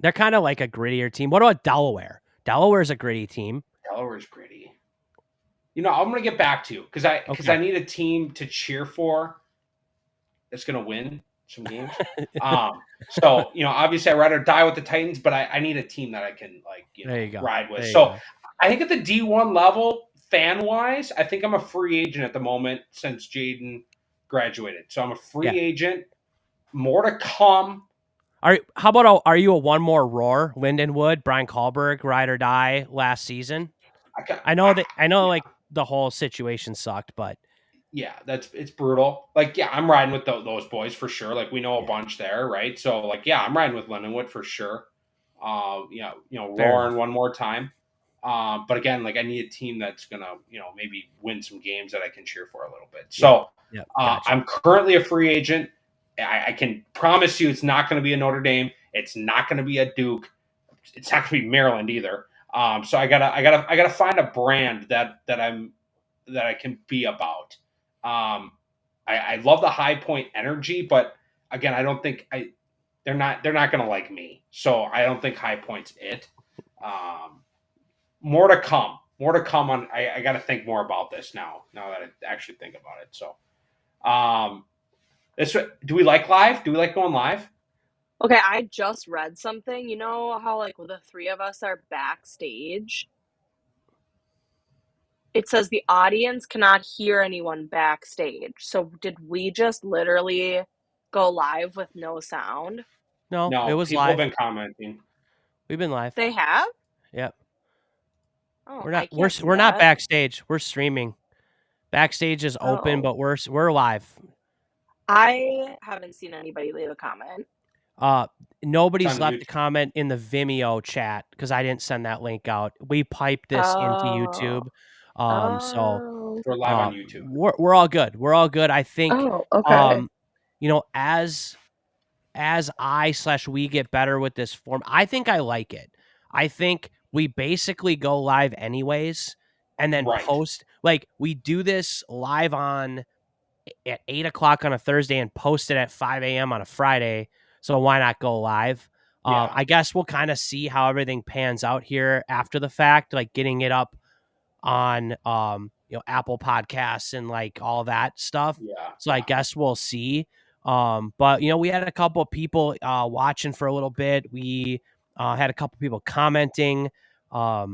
S2: They're kind of like a grittier team. What about Delaware? Delaware's a gritty team.
S1: Delaware's gritty. I'm going to get back to you because I need a team to cheer for that's going to win some games. So obviously I rather die with the Titans, but I need a team that I can ride with. So I think at the D1 level, fan wise, I think I'm a free agent at the moment since Jaden graduated. So I'm a free agent. More to come.
S2: How about are you a one more roar? Lindenwood, Brian Kahlberg, ride or die last season. I know the whole situation sucked, but
S1: yeah, it's brutal. I'm riding with those boys for sure. We know a bunch there, right? So I'm riding with Lindenwood for sure. Roaring one more time. But again, I need a team that's gonna, maybe win some games that I can cheer for a little bit. So gotcha. I'm currently a free agent. I can promise you, it's not going to be a Notre Dame. It's not going to be a Duke. It's not going to be Maryland either. So I gotta find a brand that I can be about. I love the High Point energy, but again, I don't think they're not going to like me. So I don't think High Point's it. More to come on. I got to think more about this now that I actually think about it. So, do we like live? Do we like going live?
S3: Okay, I just read something. You know how the three of us are backstage? It says the audience cannot hear anyone backstage. So did we just literally go live with no sound?
S2: No, it was
S1: people
S2: live.
S1: Have been commenting.
S2: We've been live.
S3: They have?
S2: Yep.
S3: Oh,
S2: we're not backstage. We're streaming. Backstage is open, but we're live.
S3: I haven't seen anybody leave a comment.
S2: Nobody's left a comment in the Vimeo chat because I didn't send that link out. We piped this into YouTube. So
S1: we're live on YouTube.
S2: We're all good. We're all good. I think as we get better with this form, I think I like it. I think we basically go live anyways and then post. We do this live at 8:00 on a Thursday and post it at 5 a.m. on a Friday. So why not go live? I guess we'll kind of see how everything pans out here after the fact, getting it up on Apple Podcasts and all that stuff. So I guess we'll see. But we had a couple of people watching for a little bit. We had a couple of people commenting. I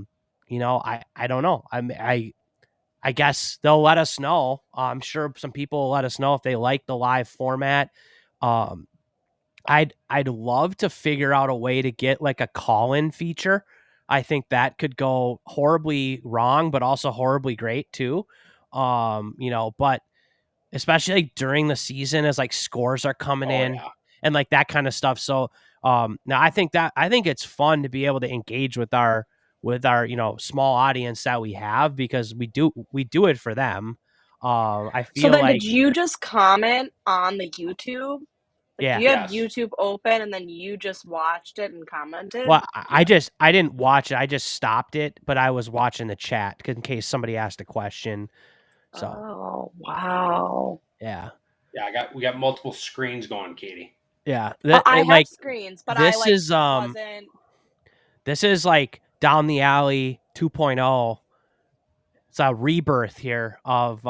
S2: don't know. I guess they'll let us know. I'm sure some people will let us know if they like the live format. I'd love to figure out a way to get a call-in feature. I think that could go horribly wrong, but also horribly great too. But especially during the season as scores are coming in and that kind of stuff. So now I think it's fun to be able to engage with our small audience that we have because we do it for them. I feel
S3: so then did you just comment on the YouTube?
S2: Yeah.
S3: You had YouTube open and then you just watched it and commented?
S2: Well, I didn't watch it. I just stopped it, but I was watching the chat in case somebody asked a question. So.
S3: Oh, wow.
S2: Yeah.
S1: Yeah, we got multiple screens going, Katie.
S2: Yeah.
S3: I have screens, but
S2: this
S3: wasn't.
S2: This is Down the Alley 2.0. It's a rebirth here of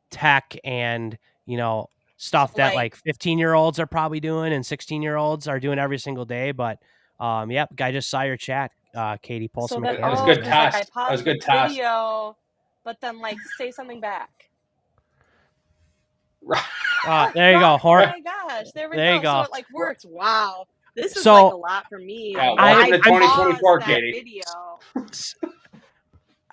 S2: tech and, stuff that 15-year-olds are probably doing and 16-year-olds are doing every single day. But guy just saw your chat, Katie. Pull some.
S1: That was a good test.
S3: That was a good test. Video, but then say something back.
S2: There you go.
S3: Oh my gosh! There you go. So it works. Wow. This is
S2: So-
S3: like a lot for me.
S1: Yeah,
S2: welcome
S1: to 2024,
S3: paused that
S1: Katie.
S3: video.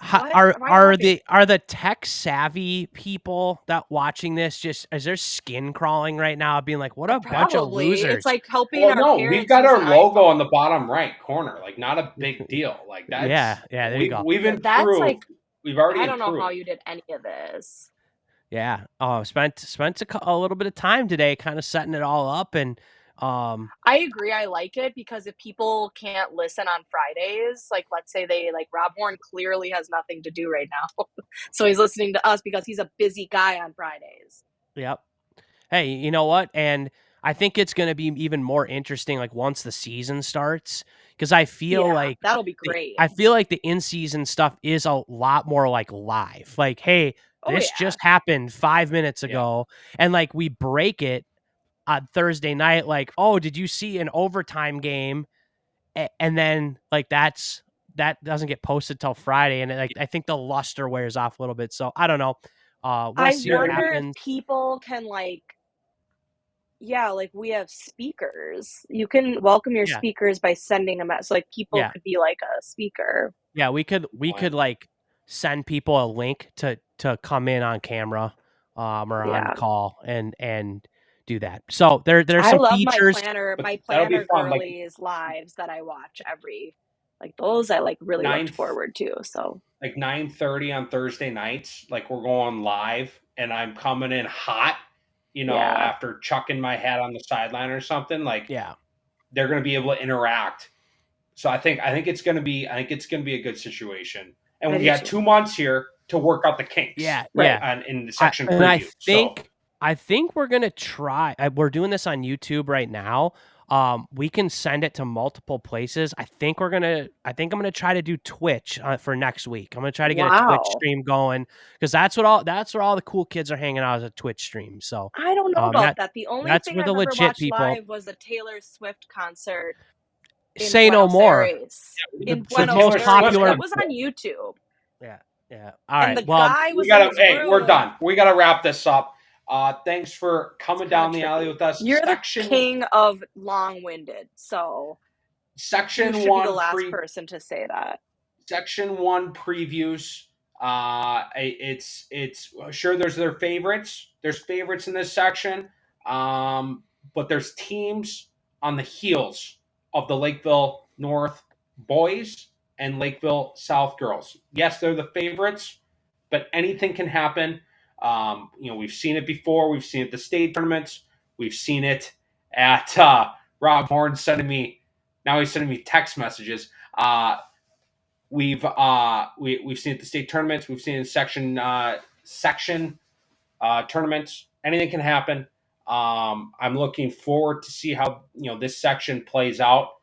S2: How,
S3: What?
S2: are
S3: Why
S2: are
S3: laughing?
S2: the tech savvy people that watching this just is their skin crawling right now, being like, what a bunch of
S3: Probably.
S2: losers?
S3: It's like helping
S1: Well,
S3: our
S1: no,
S3: parents
S1: we've got
S3: use
S1: our
S3: an
S1: logo
S3: iPhone.
S1: on the bottom right corner. Like, not a big deal. Like, that's
S2: Yeah, there you go.
S1: We've improved.
S3: That's like,
S1: We've already
S3: I don't know
S1: improved.
S3: how you did any of this.
S2: Yeah. Spent a little bit of time today kind of setting it all up, and
S3: I agree. I like it because if people can't listen on Fridays, like let's say they like Rob Horn clearly has nothing to do right now. So he's listening to us because he's a busy guy on Fridays.
S2: yep. Hey, you know what? And I think it's going to be even more interesting like once the season starts, because I feel
S3: Yeah,
S2: like
S3: that'll be great.
S2: I feel like the in-season stuff is a lot more like live. Like, hey,
S3: Oh,
S2: this
S3: yeah.
S2: just happened 5 minutes
S1: Yeah.
S2: ago, and like we break it on Thursday night. Like, oh, did you see an overtime game? And then like that doesn't get posted till Friday, and like I think the luster wears off a little bit. So I don't know. We'll
S3: I
S2: see what
S3: wonder if
S2: happens.
S3: people can like, yeah, like we have speakers. You can welcome your
S2: Yeah.
S3: speakers by sending a message. Like people
S2: Yeah.
S3: could be like a speaker.
S2: Yeah, we could
S1: point.
S2: like send people a link to come in on camera, or
S3: Yeah.
S2: on call and do that. So there's
S3: I
S2: some
S3: love
S2: features.
S3: my planner
S1: But that'll be fun, like-
S3: girlies lives that I watch like those I like really look
S1: 9
S3: forward to. So
S1: like 9:30 on Thursday nights. Like, we're going live, and I'm coming in hot.
S3: Yeah.
S1: After chucking my hat on the sideline or something. Like,
S2: Yeah.
S1: they're going to be able to interact. So I think it's going to be a good situation. And
S3: I
S1: we
S3: do
S1: got
S3: too.
S1: 2 months here to work out the kinks.
S2: Yeah.
S3: Right.
S2: Yeah.
S1: And in the section
S2: and I
S1: preview.
S2: think I think we're gonna try. We're doing this on YouTube right now. We can send it to multiple places. I think I'm gonna try to do Twitch for next week. I'm gonna try to get a Twitch
S3: Wow.
S2: stream going, because that's where all the cool kids are hanging out, is a Twitch stream. So
S3: I don't know about that. The only
S2: that's
S3: thing
S2: where
S3: I've
S2: the
S3: ever
S2: legit
S3: watched
S2: people-
S3: live was a Taylor Swift concert in
S2: say no
S3: Buenos
S2: more.
S3: Aires. In
S2: The
S3: Buenos
S2: most
S3: Aires.
S2: popular-
S3: That was on YouTube.
S2: Yeah. All
S3: And
S2: right.
S3: the
S2: Well,
S3: guy was
S1: we're
S3: in his room.
S1: done. We got to wrap this up. Thanks for coming
S3: It's
S1: down
S3: kinda
S1: the alley
S3: tricky.
S1: with us.
S3: You're the king of long-winded, so
S1: Section
S3: you should be
S1: 1
S3: the last person to say that.
S1: Section 1 previews. It's sure there's their favorites. There's favorites in this section, but there's teams on the heels of the Lakeville North boys and Lakeville South girls. Yes, they're the favorites, but anything can happen. We've seen it before. We've seen it at the state tournaments. We've seen it at Rob Horn sending me. Now he's sending me text messages. We've seen it at the state tournaments. We've seen it in section tournaments. Anything can happen. I'm looking forward to see how this section plays out.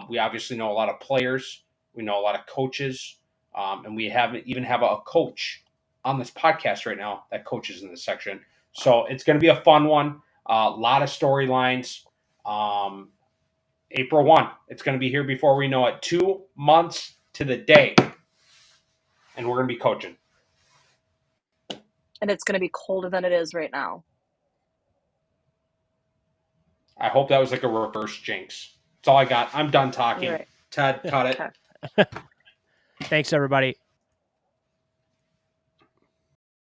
S1: We obviously know a lot of players. We know a lot of coaches, and we even have a coach on this podcast right now that coaches in this section. So it's going to be a fun one. A lot of storylines. April 1. It's going to be here before we know it. 2 months to the day. And we're going to be coaching.
S3: And it's going to be colder than it is right now.
S1: I hope that was like a reverse jinx. That's all I got. I'm done talking.
S3: Right.
S1: Ted, cut it.
S3: Okay.
S2: thanks everybody.